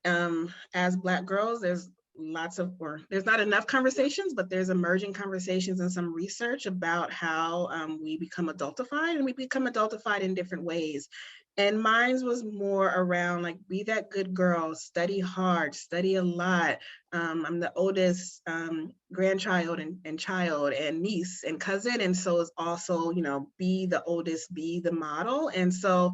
As Black girls, there's not enough conversations, but there's emerging conversations and some research about how we become adultified, and we become adultified in different ways. And mine was more around like, be that good girl, study hard, study a lot. I'm the oldest grandchild and child and niece and cousin. And so it's also, be the oldest, be the model. And so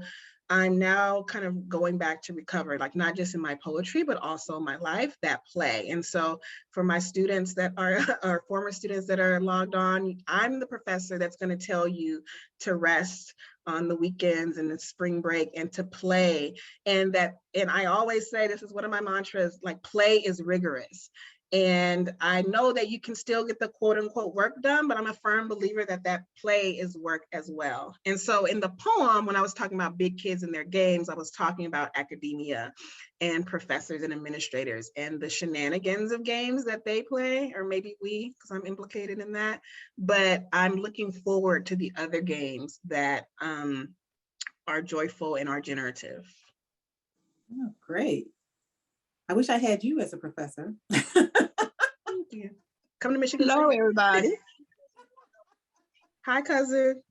I'm now kind of going back to recover, like not just in my poetry, but also my life, that play. And so for my students that are, or former students that are logged on, I'm the professor that's going to tell you to rest on the weekends and the spring break and to play. And I always say, this is one of my mantras, like, play is rigorous. And I know that you can still get the quote unquote work done, but I'm a firm believer that that play is work as well. And so in the poem, when I was talking about big kids and their games, I was talking about academia and professors and administrators and the shenanigans of games that they play, or maybe we, because I'm implicated in that. But I'm looking forward to the other games that are joyful and are generative. Oh, great. I wish I had you as a professor. Thank you. Come to Michigan. Hello, everybody. Hi, cousin.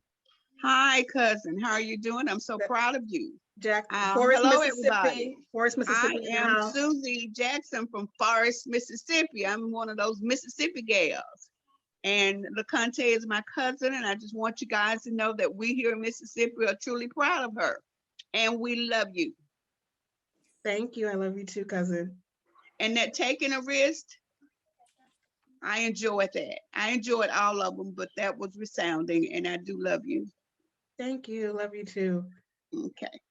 Hi, cousin. How are you doing? I'm so proud of you. Jack, hello, everybody. Forest, Mississippi. I am Susie Jackson from Forest, Mississippi. I'm one of those Mississippi gals. And LeConte is my cousin, and I just want you guys to know that we here in Mississippi are truly proud of her. And we love you. Thank you. I love you too, cousin. And that taking a risk, I enjoyed that. I enjoyed all of them, but that was resounding, and I do love you. Thank you. Love you too. Okay.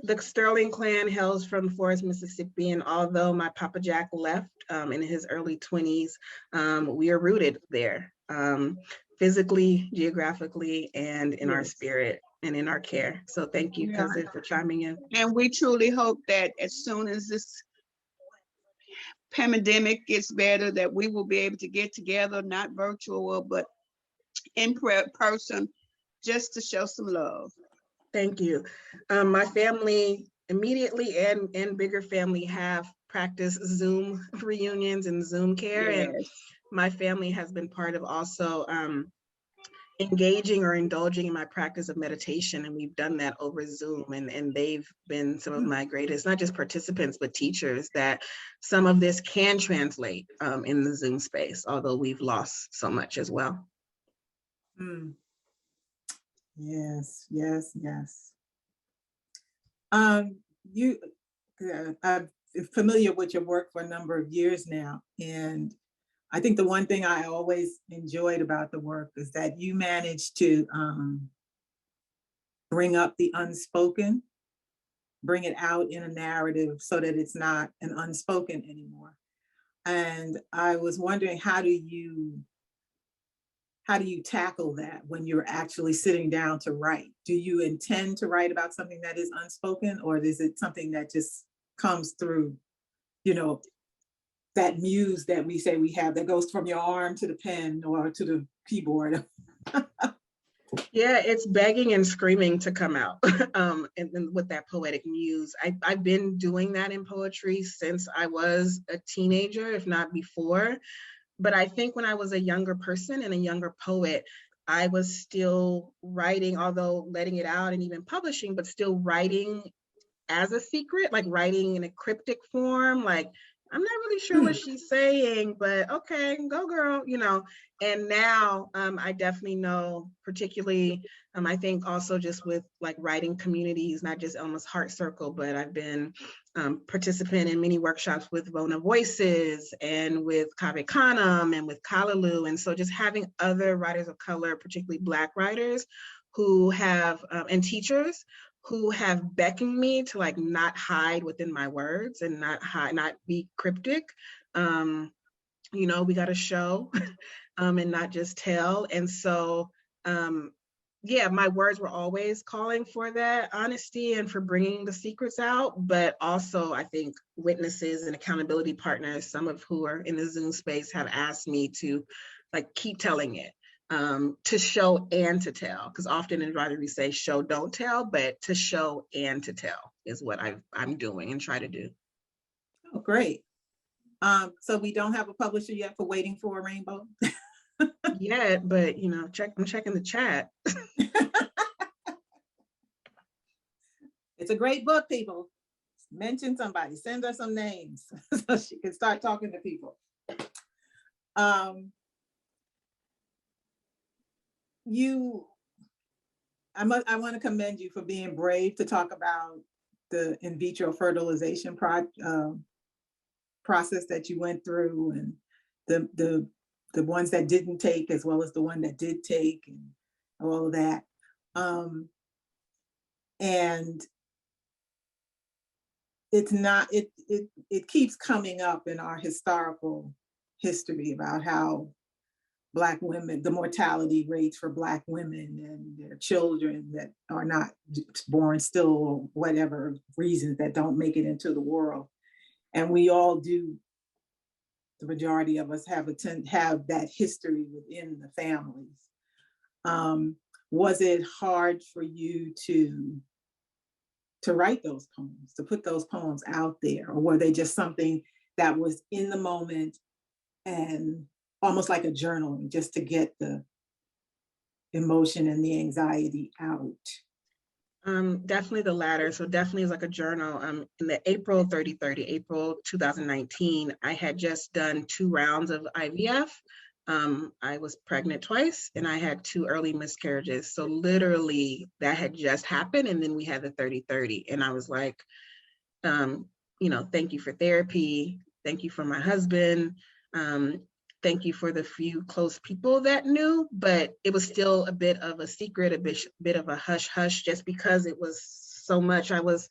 The Sterling clan hails from Forest, Mississippi, and although my Papa Jack left in his early 20s, we are rooted there, physically, geographically, and in our spirit and in our care. So thank you, cousin, for chiming in. And we truly hope that as soon as this pandemic gets better, that we will be able to get together, not virtual, but in person, just to show some love. Thank you. My family immediately and bigger family have practiced Zoom reunions and Zoom care. Yes. And my family has been part of also engaging or indulging in my practice of meditation. And we've done that over Zoom. And they've been some of my greatest, not just participants, but teachers, that some of this can translate in the Zoom space, although we've lost so much as well. Yes, yes, yes. You, I'm familiar with your work for a number of years now, and I think the one thing I always enjoyed about the work is that you managed to bring up the unspoken, bring it out in a narrative so that it's not an unspoken anymore. And I was wondering, how do you tackle that when you're actually sitting down to write? Do you intend to write about something that is unspoken, or is it something that just comes through, you know, that muse that we say we have that goes from your arm to the pen or to the keyboard? Yeah, it's begging and screaming to come out and with that poetic muse. I've been doing that in poetry since I was a teenager, if not before. But I think when I was a younger person and a younger poet, I was still writing, although letting it out and even publishing, but still writing as a secret, like writing in a cryptic form, like, I'm not really sure what she's saying, but okay, go girl, you know. And now I definitely know, particularly, I think also just with like writing communities, not just Elma's Heart Circle, but I've been participant in many workshops with VONA Voices and with Canem and with Callaloo. And so just having other writers of color, particularly Black writers who have, and teachers who have beckoned me to like not hide within my words and not be cryptic. You know, we got to show and not just tell. And so, yeah, my words were always calling for that honesty and for bringing the secrets out. But also, I think witnesses and accountability partners, some of who are in the Zoom space, have asked me to like keep telling it. To show and to tell, because often in writing we say show, don't tell, but to show and to tell is what I'm doing and try to do. Oh, great. So we don't have a publisher yet for Waiting for a Rainbow? Yet, but you know, I'm checking the chat. It's a great book, people. Mention somebody, send her some names so she can start talking to people. I want to commend you for being brave to talk about the in vitro fertilization process that you went through, and the ones that didn't take, as well as the one that did take, and all of that. And it's not, it keeps coming up in our historical history about how Black women, the mortality rates for Black women and their children that are not born still, or whatever reasons, that don't make it into the world. And we all do, the majority of us have that history within the families. Was it hard for you to write those poems, to put those poems out there, or were they just something that was in the moment and almost like a journaling, just to get the emotion and the anxiety out? Definitely the latter. So definitely is like a journal. In the April 2019, I had just done 2 rounds of IVF. I was pregnant twice and I had 2 early miscarriages. So literally that had just happened. And then we had the 30-30. And I was like, you know, thank you for therapy. Thank you for my husband. Thank you for the few close people that knew, but it was still a bit of a secret, a bit of a hush hush, just because it was so much. I was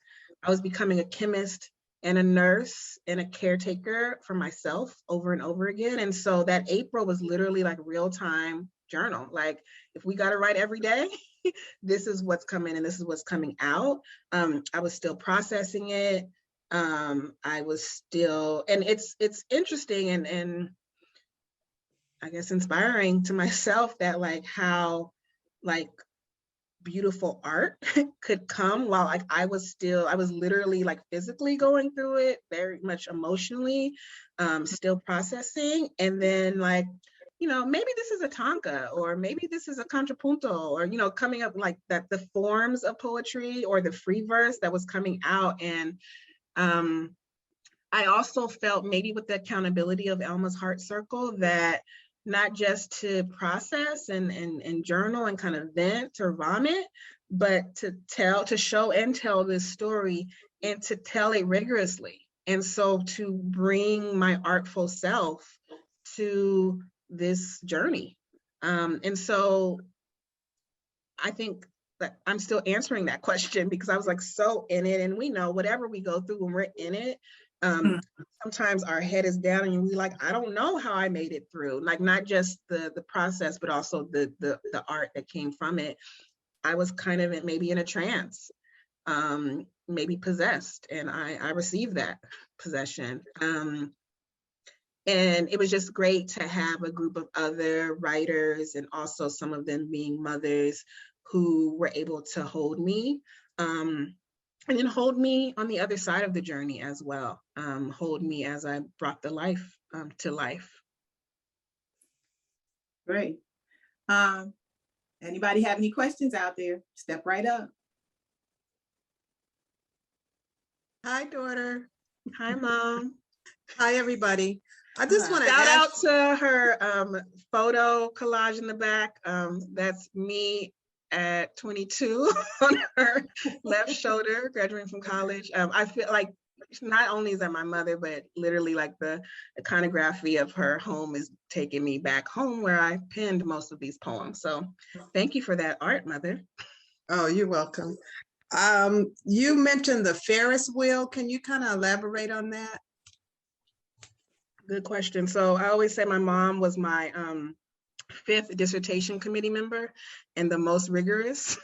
becoming a chemist and a nurse and a caretaker for myself over and over again. And so that April was literally like real time journal. Like, if we got to write every day, this is what's coming and this is what's coming out. I was still processing it. I was still, and it's interesting and I guess inspiring to myself that like how like beautiful art could come while like I was literally like physically going through it, very much emotionally, still processing. And then like, you know, maybe this is a tanka, or maybe this is a contrapunto, or, you know, coming up like that, the forms of poetry or the free verse that was coming out. And I also felt maybe with the accountability of Elma's Heart Circle that not just to process and journal and kind of vent or vomit, but to show and tell this story and to tell it rigorously. And so to bring my artful self to this journey. And so I think that I'm still answering that question because I was like so in it, and we know whatever we go through when we're in it, sometimes our head is down and we're like, I don't know how I made it through, like not just the process, but also the art that came from it. I was kind of maybe in a trance, maybe possessed, and I received that possession. And it was just great to have a group of other writers, and also some of them being mothers who were able to hold me, and then hold me on the other side of the journey as well. Hold me as I brought the life to life. Great. Anybody have any questions out there? Step right up. Hi, daughter. Hi, mom. Hi, everybody. I just want to Shout ask, out to her photo collage in the back. That's me at 22 on her left shoulder, graduating from college. I feel like not only is that my mother, but literally like the iconography of her home is taking me back home where I penned most of these poems. So thank you for that art, mother. oh, you're welcome. You mentioned the Ferris wheel. Can you kind of elaborate on that? Good question. So I always say my mom was my 5th dissertation committee member and the most rigorous,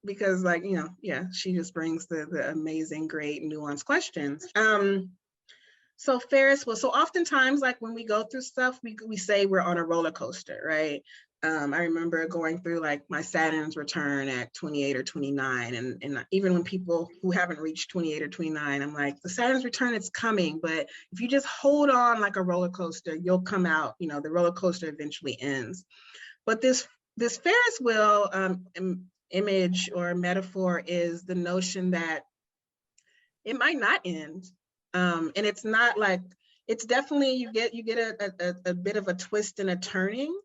because like, you know, yeah, she just brings the amazing, great, nuanced questions. So Ferris wheel, so oftentimes like when we go through stuff, we say we're on a roller coaster, right? I remember going through like my Saturn's return at 28 or 29. And even when people who haven't reached 28 or 29, I'm like, the Saturn's return, it's coming. But if you just hold on like a roller coaster, you'll come out, you know, the roller coaster eventually ends. But this Ferris wheel image or metaphor is the notion that it might not end. And it's not like, it's definitely, you get a bit of a twist and a turning.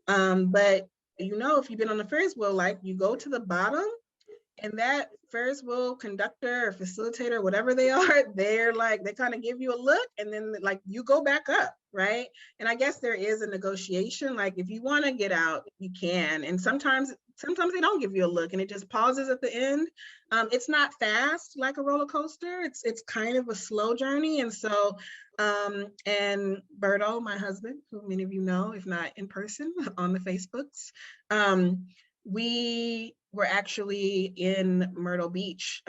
But you know, if you've been on the Ferris wheel, like you go to the bottom and that Ferris wheel conductor or facilitator, whatever they are, they're like, they kind of give you a look and then like you go back up, right? And I guess there is a negotiation, like if you want to get out, you can. And sometimes they don't give you a look and it just pauses at the end. It's not fast like a roller coaster. It's kind of a slow journey. And so, and Berto, my husband, who many of you know, if not in person, on the Facebooks, we were actually in Myrtle Beach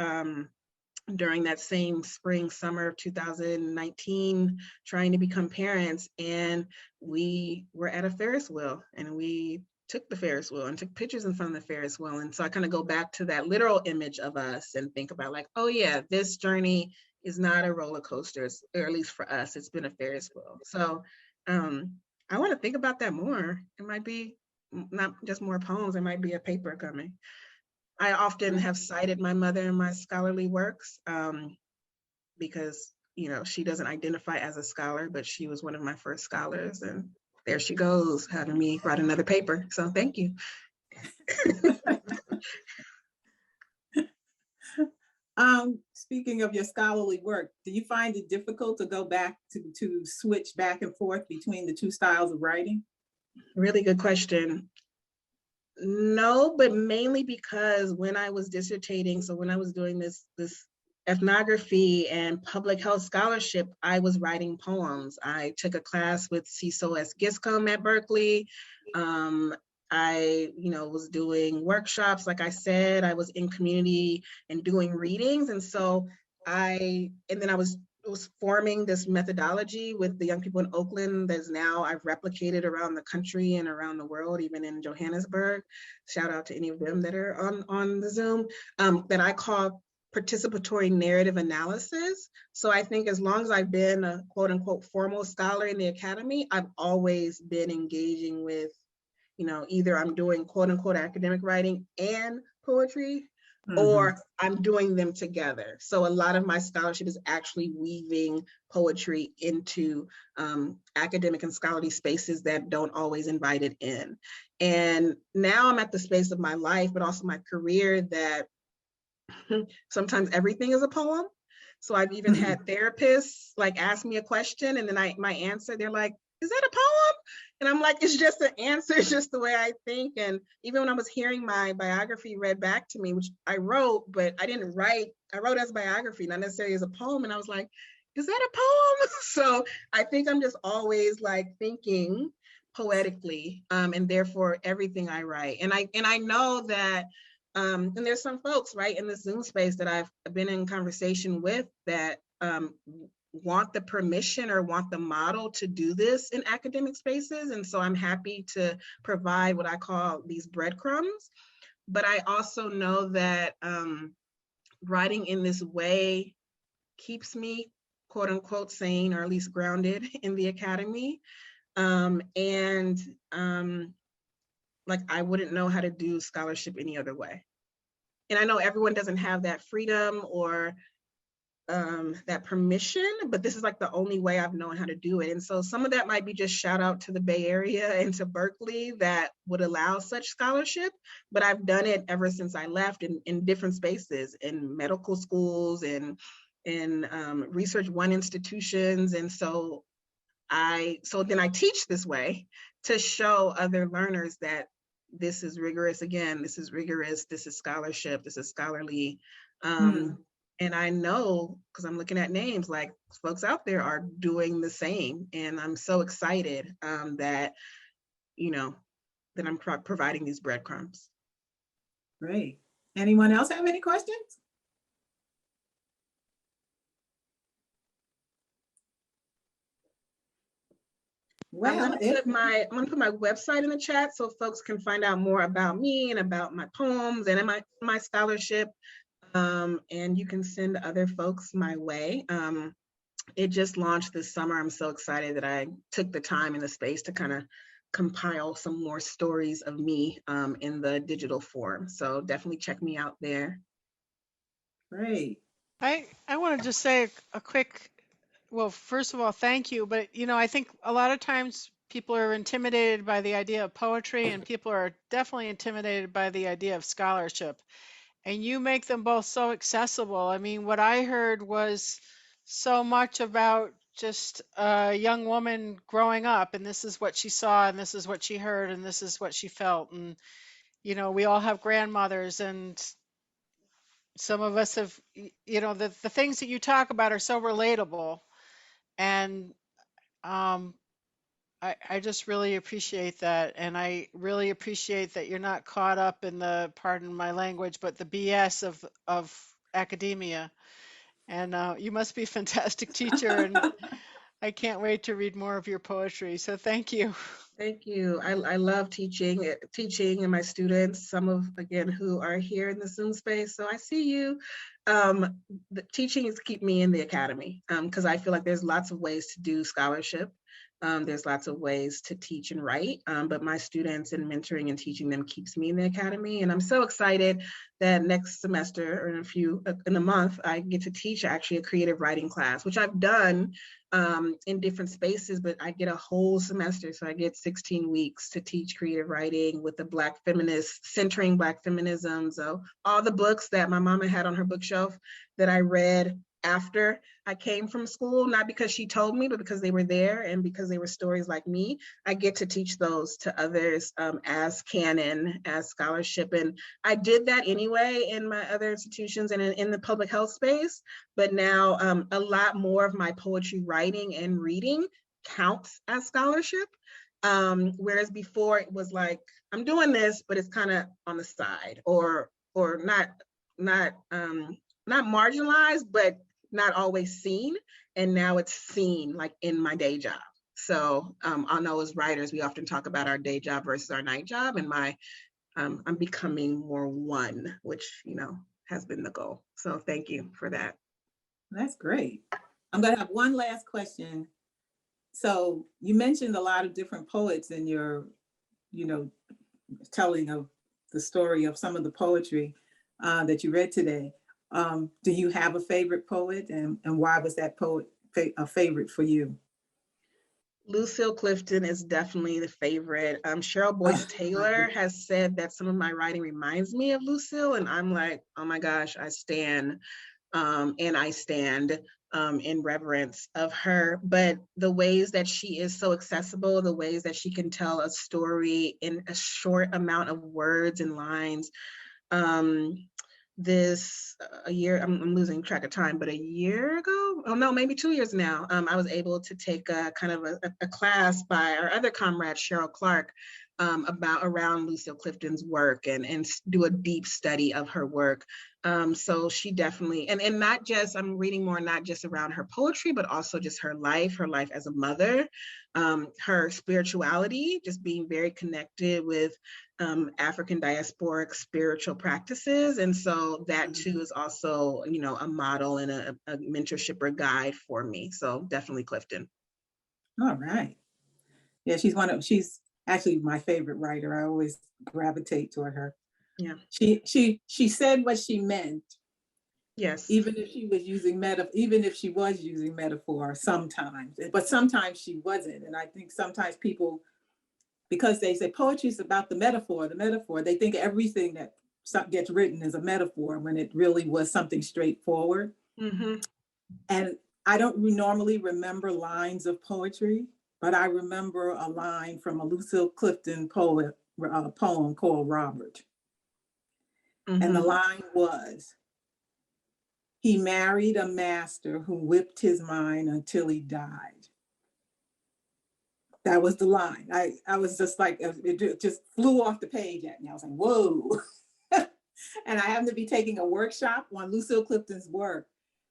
during that same spring, summer of 2019, trying to become parents. And we were at a Ferris wheel and we took the Ferris wheel and took pictures in front of the Ferris wheel. And so I kind of go back to that literal image of us and think about like, oh yeah, this journey is not a roller coaster, or at least for us, it's been a Ferris wheel. So I want to think about that more. It might be not just more poems, it might be a paper coming. I often have cited my mother in my scholarly works because, you know, she doesn't identify as a scholar, but she was one of my first scholars, and there she goes, having me write another paper. So thank you. Speaking of your scholarly work, do you find it difficult to go back to switch back and forth between the two styles of writing? Really good question. No, but mainly because when I was dissertating, so when I was doing this ethnography and public health scholarship, I was writing poems. I took a class with Cecil S. Giscombe at Berkeley. I, you know, was doing workshops. Like I said, I was in community and doing readings. And so I was forming this methodology with the young people in Oakland that's now I've replicated around the country and around the world, even in Johannesburg. Shout out to any of them that are on the Zoom, that I call participatory narrative analysis. So I think as long as I've been a quote unquote formal scholar in the academy, I've always been engaging with, you know, either I'm doing quote unquote academic writing and poetry, or I'm doing them together. So a lot of my scholarship is actually weaving poetry into academic and scholarly spaces that don't always invite it in. And now I'm at the space of my life, but also my career, that sometimes everything is a poem. So I've even had therapists like ask me a question, and then my answer, they're like, is that a poem? And I'm like, it's just an answer, it's just the way I think. And even when I was hearing my biography read back to me, which I wrote, but I didn't write, I wrote as biography, not necessarily as a poem. And I was like, is that a poem? So I think I'm just always like thinking poetically, and therefore everything I write. And I know that, and there's some folks right in the Zoom space that I've been in conversation with that want the permission or want the model to do this in academic spaces. And so I'm happy to provide what I call these breadcrumbs. But I also know that writing in this way keeps me, quote unquote, sane, or at least grounded in the academy. Like, I wouldn't know how to do scholarship any other way. And I know everyone doesn't have that freedom or that permission, but this is like the only way I've known how to do it. And so some of that might be just shout out to the Bay Area and to Berkeley that would allow such scholarship, but I've done it ever since I left in different spaces, in medical schools and in Research One institutions. And so then I teach this way to show other learners that this is rigorous. Again, this is rigorous, this is scholarship, this is scholarly. And I know, because I'm looking at names, like folks out there are doing the same. And I'm so excited that, that I'm providing these breadcrumbs. Great. Anyone else have any questions? Well, I'm gonna put my website in the chat so folks can find out more about me and about my poems and my scholarship. And you can send other folks my way. It just launched this summer. I'm so excited that I took the time and the space to kind of compile some more stories of me in the digital form. So definitely check me out there. great. I want to just say a quick, well, first of all, thank you. But, I think a lot of times people are intimidated by the idea of poetry, and people are definitely intimidated by the idea of scholarship. And you make them both so accessible. I mean, what I heard was so much about just a young woman growing up, and this is what she saw, and this is what she heard, and this is what she felt. And, we all have grandmothers, and some of us have, the things that you talk about are so relatable. And I just really appreciate that. And I really appreciate that you're not caught up in the, pardon my language, but the BS of academia. And you must be a fantastic teacher. And I can't wait to read more of your poetry. So thank you. Thank you. I love teaching and my students, some of, again, who are here in the Zoom space. So I see you. The teaching is keep me in the academy because I feel like there's lots of ways to do scholarship. There's lots of ways to teach and write, but my students and mentoring and teaching them keeps me in the academy. And I'm so excited that next semester or in a month, I get to teach actually a creative writing class, which I've done in different spaces, but I get a whole semester. So I get 16 weeks to teach creative writing with the Black feminist, centering Black feminism. So all the books that my mama had on her bookshelf that I read after I came from school, not because she told me, but because they were there and because they were stories like me, I get to teach those to others as canon, as scholarship. And I did that anyway in my other institutions and in the public health space, but now a lot more of my poetry writing and reading counts as scholarship. Whereas before it was like, I'm doing this, but it's kind of on the side or not marginalized, but not always seen. And now it's seen like in my day job. So I know as writers, we often talk about our day job versus our night job, and I'm becoming more one, which, has been the goal. So thank you for that. That's great. I'm going to have one last question. So you mentioned a lot of different poets in your, telling of the story of some of the poetry. that you read today. Do you have a favorite poet, and why was that poet a favorite for you? Lucille Clifton is definitely the favorite. Cheryl Boyce Taylor has said that some of my writing reminds me of Lucille, and I'm like, oh my gosh, I stand, and I stand in reverence of her. But the ways that she is so accessible, the ways that she can tell a story in a short amount of words and lines. A year, I'm losing track of time, but a year ago, oh no, maybe 2 years now, I was able to take a kind of a class by our other comrade, Cheryl Clark, around Lucille Clifton's work and do a deep study of her work. So she definitely, and not just, I'm reading more, not just around her poetry, but also just her life as a mother, her spirituality, just being very connected with African diasporic spiritual practices. And so that too is also, a model and a mentorship or guide for me. So definitely Clifton. All right. Yeah, she's actually my favorite writer. I always gravitate toward her. Yeah. She said what she meant. Yes. Even if she was using metaphor sometimes, but sometimes she wasn't. And I think sometimes people, because they say poetry is about the metaphor, they think everything that gets written is a metaphor when it really was something straightforward. Mm-hmm. And I don't normally remember lines of poetry, but I remember a line from a Lucille Clifton poem called Robert. Mm-hmm. And the line was, he married a master who whipped his mind until he died. That was the line. I was just like, it just flew off the page at me. I was like, whoa. And I happened to be taking a workshop on Lucille Clifton's work.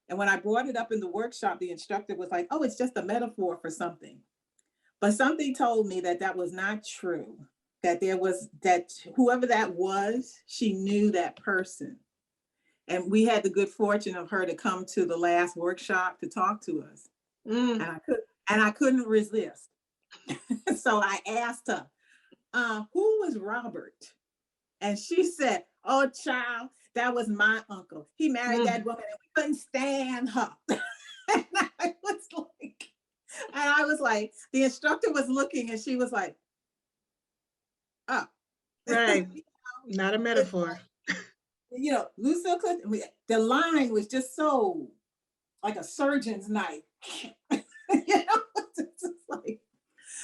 And when I brought it up in the workshop, the instructor was like, oh, it's just a metaphor for something. But something told me that was not true, that whoever that was, she knew that person. And we had the good fortune of her to come to the last workshop to talk to us. And I couldn't resist. So I asked her, who was Robert? And she said, oh, child, that was my uncle. He married that woman and we couldn't stand her. And I was like, the instructor was looking and she was like, oh. Right, not a metaphor. Lucille Clifton, the line was just so like a surgeon's knife.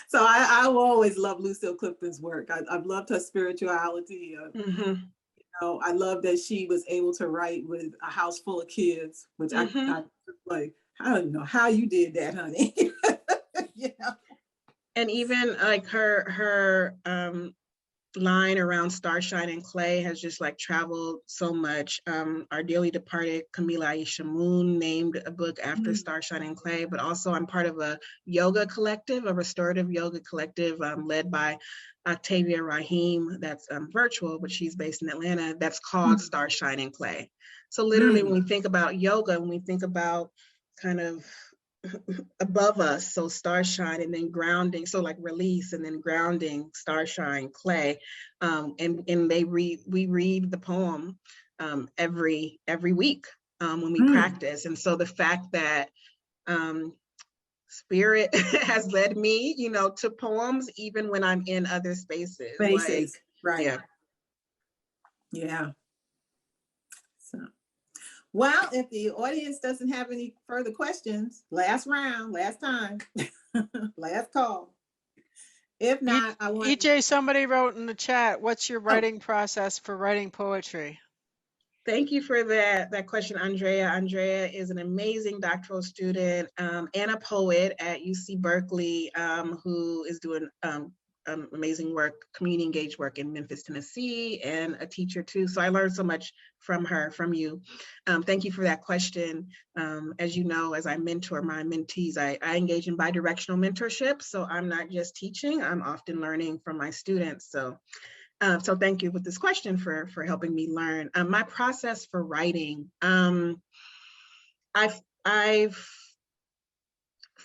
So I will always love Lucille Clifton's work. I've loved her spirituality. I love that she was able to write with a house full of kids, which I like, I don't know how you did that, honey. And even like her line around starshine and clay has just like traveled so much. Our dearly departed Camila Aisha Moon named a book after starshine and clay, but also I'm part of a yoga collective, a restorative yoga collective led by Octavia Rahim, that's virtual, but she's based in Atlanta, that's called Starshine and Clay. So literally when we think about yoga, when we think about kind of above us, so starshine, and then grounding, so like release and then grounding, starshine, clay, and we read the poem every week when we practice. And so the fact that spirit has led me, to poems even when I'm in other spaces. Like, right? Yeah. So. Well, if the audience doesn't have any further questions, last round, last time, last call. If not, I want EJ, somebody wrote in the chat, what's your writing process for writing poetry? Thank you for that question, Andrea. Andrea is an amazing doctoral student and a poet at UC Berkeley who is doing amazing work, community engaged work in Memphis, Tennessee, and a teacher too. So I learned so much from her, from you. Thank you for that question. As you know, as I mentor my mentees, I engage in bidirectional mentorship. So I'm not just teaching, I'm often learning from my students. So thank you with this question for helping me learn. My process for writing,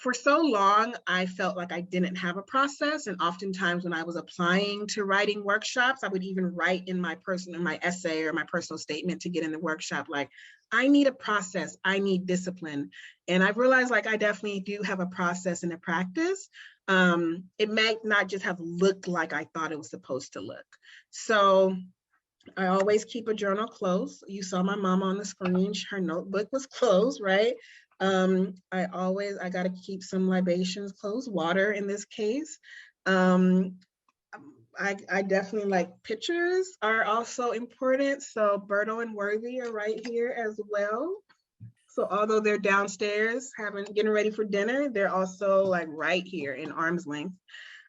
for so long, I felt like I didn't have a process. And oftentimes when I was applying to writing workshops, I would even write in my essay or my personal statement to get in the workshop, like, I need a process, I need discipline. And I've realized like I definitely do have a process and a practice. It might not just have looked like I thought it was supposed to look. So I always keep a journal close. You saw my mom on the screen, her notebook was closed, right? I got to keep some libations close, water in this case. I definitely like pictures are also important. So Berto and Worthy are right here as well. So although they're downstairs getting ready for dinner, they're also like right here in arm's length.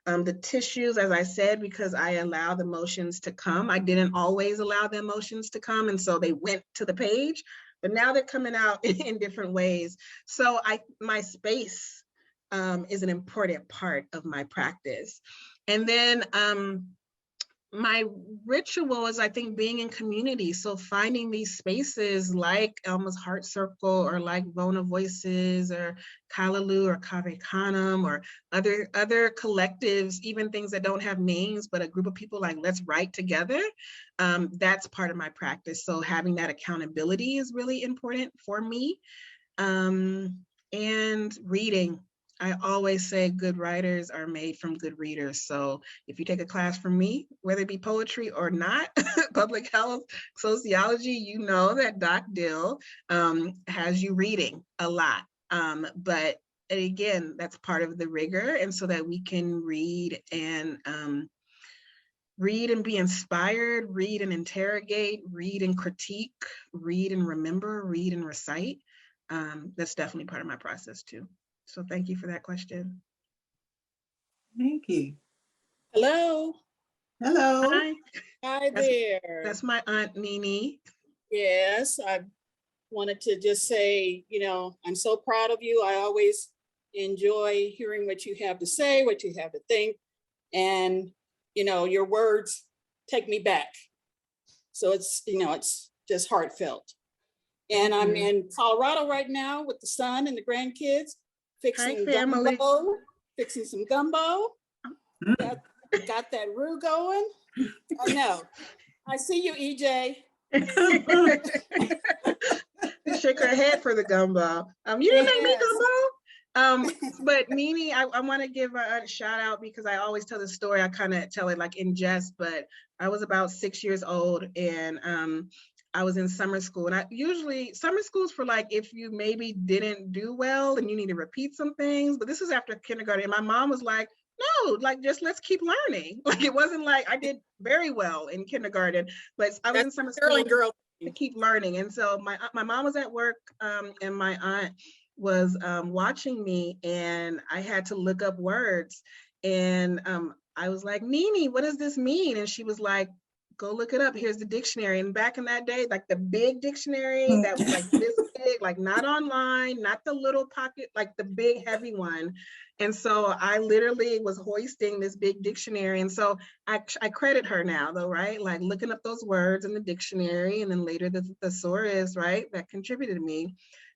The tissues, as I said, because I allow the emotions to come. I didn't always allow the emotions to come, and so they went to the page, but now they're coming out in different ways. So my space is an important part of my practice. And then my ritual is, I think, being in community. So finding these spaces like Elma's Heart Circle or like VONA Voices or Callaloo or Canem or other collectives, even things that don't have names, but a group of people like, let's write together. That's part of my practice. So having that accountability is really important for me. And reading. I always say good writers are made from good readers. So if you take a class from me, whether it be poetry or not, public health, sociology, you know that Doc Dill has you reading a lot. But again, that's part of the rigor. And so that we can read and be inspired, read and interrogate, read and critique, read and remember, read and recite. That's definitely part of my process too. So thank you for that question. Thank you. Hello. Hello. Hi. Hi there. That's my Aunt Nini. Yes, I wanted to just say, I'm so proud of you. I always enjoy hearing what you have to say, what you have to think. And, your words take me back. So it's just heartfelt. And I'm in Colorado right now with the son and the grandkids. Fixing some gumbo. Got that roux going. I know. I see you, EJ. Shake her head for the gumbo. You didn't make me gumbo. But Nini, I want to give a shout out because I always tell the story. I kind of tell it like in jest, but I was about 6 years old and I was in summer school, and usually summer school's for like if you maybe didn't do well and you need to repeat some things, but this is after kindergarten. And my mom was like, no, like just let's keep learning. Like it wasn't like I did very well in kindergarten, but I was in summer school to keep learning. And so my mom was at work and my aunt was watching me, and I had to look up words. And I was like, Nini, what does this mean? And she was like, go look it up. Here's the dictionary. And back in that day, like the big dictionary that was like this big, like not online, not the little pocket, like the big heavy one. And so I literally was hoisting this big dictionary. And so I credit her now though, right? Like looking up those words in the dictionary, and then later the thesaurus, right? That contributed to me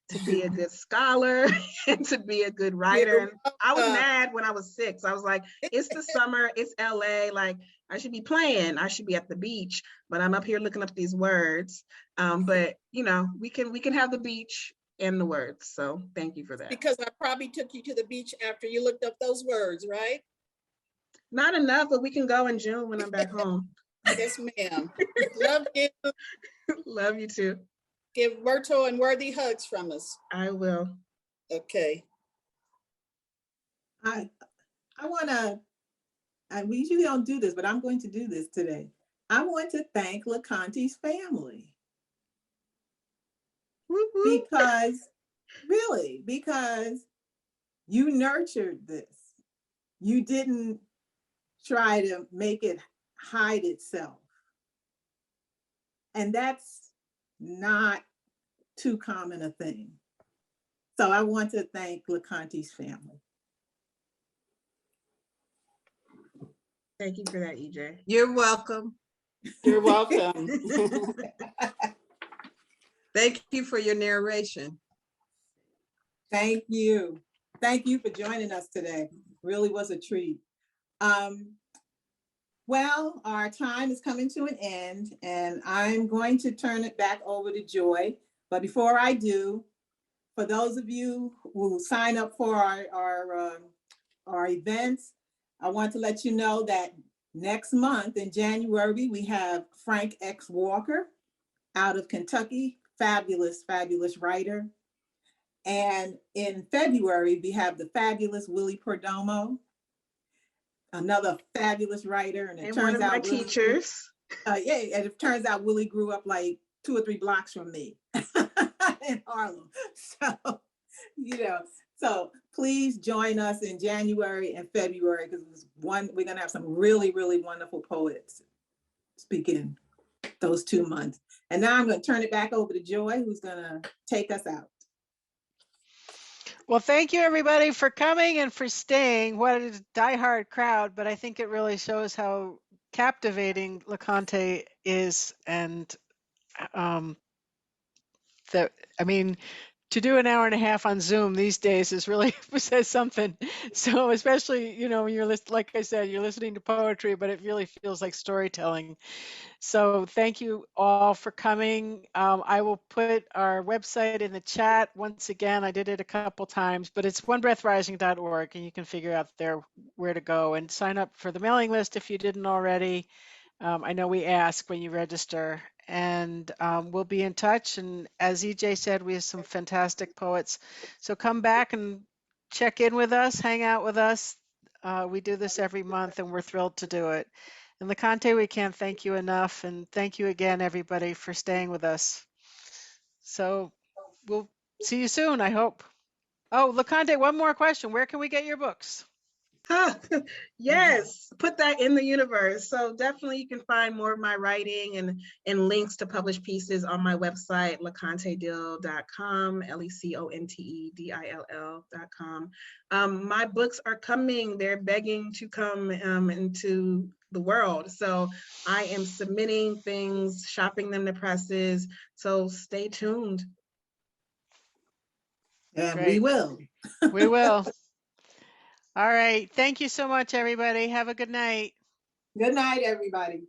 to be a good scholar and to be a good writer. And I was mad when I was 6. I was like, it's the summer, it's LA, like I should be playing, I should be at the beach, but I'm up here looking up these words. But we can have the beach and the words. So thank you for that. Because I probably took you to the beach after you looked up those words, right? Not enough, but we can go in June when I'm back home. Yes, ma'am. Love you. Love you too. Give Berto and Worthy hugs from us. I will. Okay. I we usually don't do this, but I'm going to do this today. I want to thank LeConte's family. Because you nurtured this. You didn't try to make it hide itself. And that's not too common a thing. So I want to thank LeConte's family. Thank you for that, EJ. You're welcome. You're welcome. Thank you for your narration. Thank you. Thank you for joining us today. Really was a treat. Well, our time is coming to an end, and I'm going to turn it back over to Joy. But before I do, for those of you who sign up for our events, I want to let you know that next month in January, we have Frank X. Walker out of Kentucky, fabulous, fabulous writer. And in February, we have the fabulous Willie Perdomo, another fabulous writer. And it And turns one of my out Willie, teachers. yeah, and it turns out Willie grew up like 2 or 3 blocks from me in Harlem. So, so please join us in January and February, because we're gonna have some really, really wonderful poets speaking those 2 months. And now I'm gonna turn it back over to Joy, who's gonna take us out. Well, thank you everybody for coming and for staying. What a diehard crowd, but I think it really shows how captivating LeConté is, and to do an hour and a half on Zoom these days is really says something. So especially, when you're like I said, you're listening to poetry, but it really feels like storytelling. So thank you all for coming. I will put our website in the chat. Once again, I did it a couple times, but it's onebreathrising.org, and you can figure out there where to go and sign up for the mailing list if you didn't already. I know we ask when you register, and we'll be in touch. And as EJ said, we have some fantastic poets. So come back and check in with us, hang out with us. We do this every month, and we're thrilled to do it. And LeConté, we can't thank you enough. And thank you again, everybody, for staying with us. So we'll see you soon, I hope. Oh, LeConté, one more question. Where can we get your books? Yes, put that in the universe. So definitely you can find more of my writing and links to published pieces on my website, lecontedill.com, LeContedill.com. My books are coming. They're begging to come into the world. So I am submitting things, shopping them to presses. So stay tuned. And Great. we will. We will. All right. Thank you so much, everybody. Have a good night. Good night, everybody.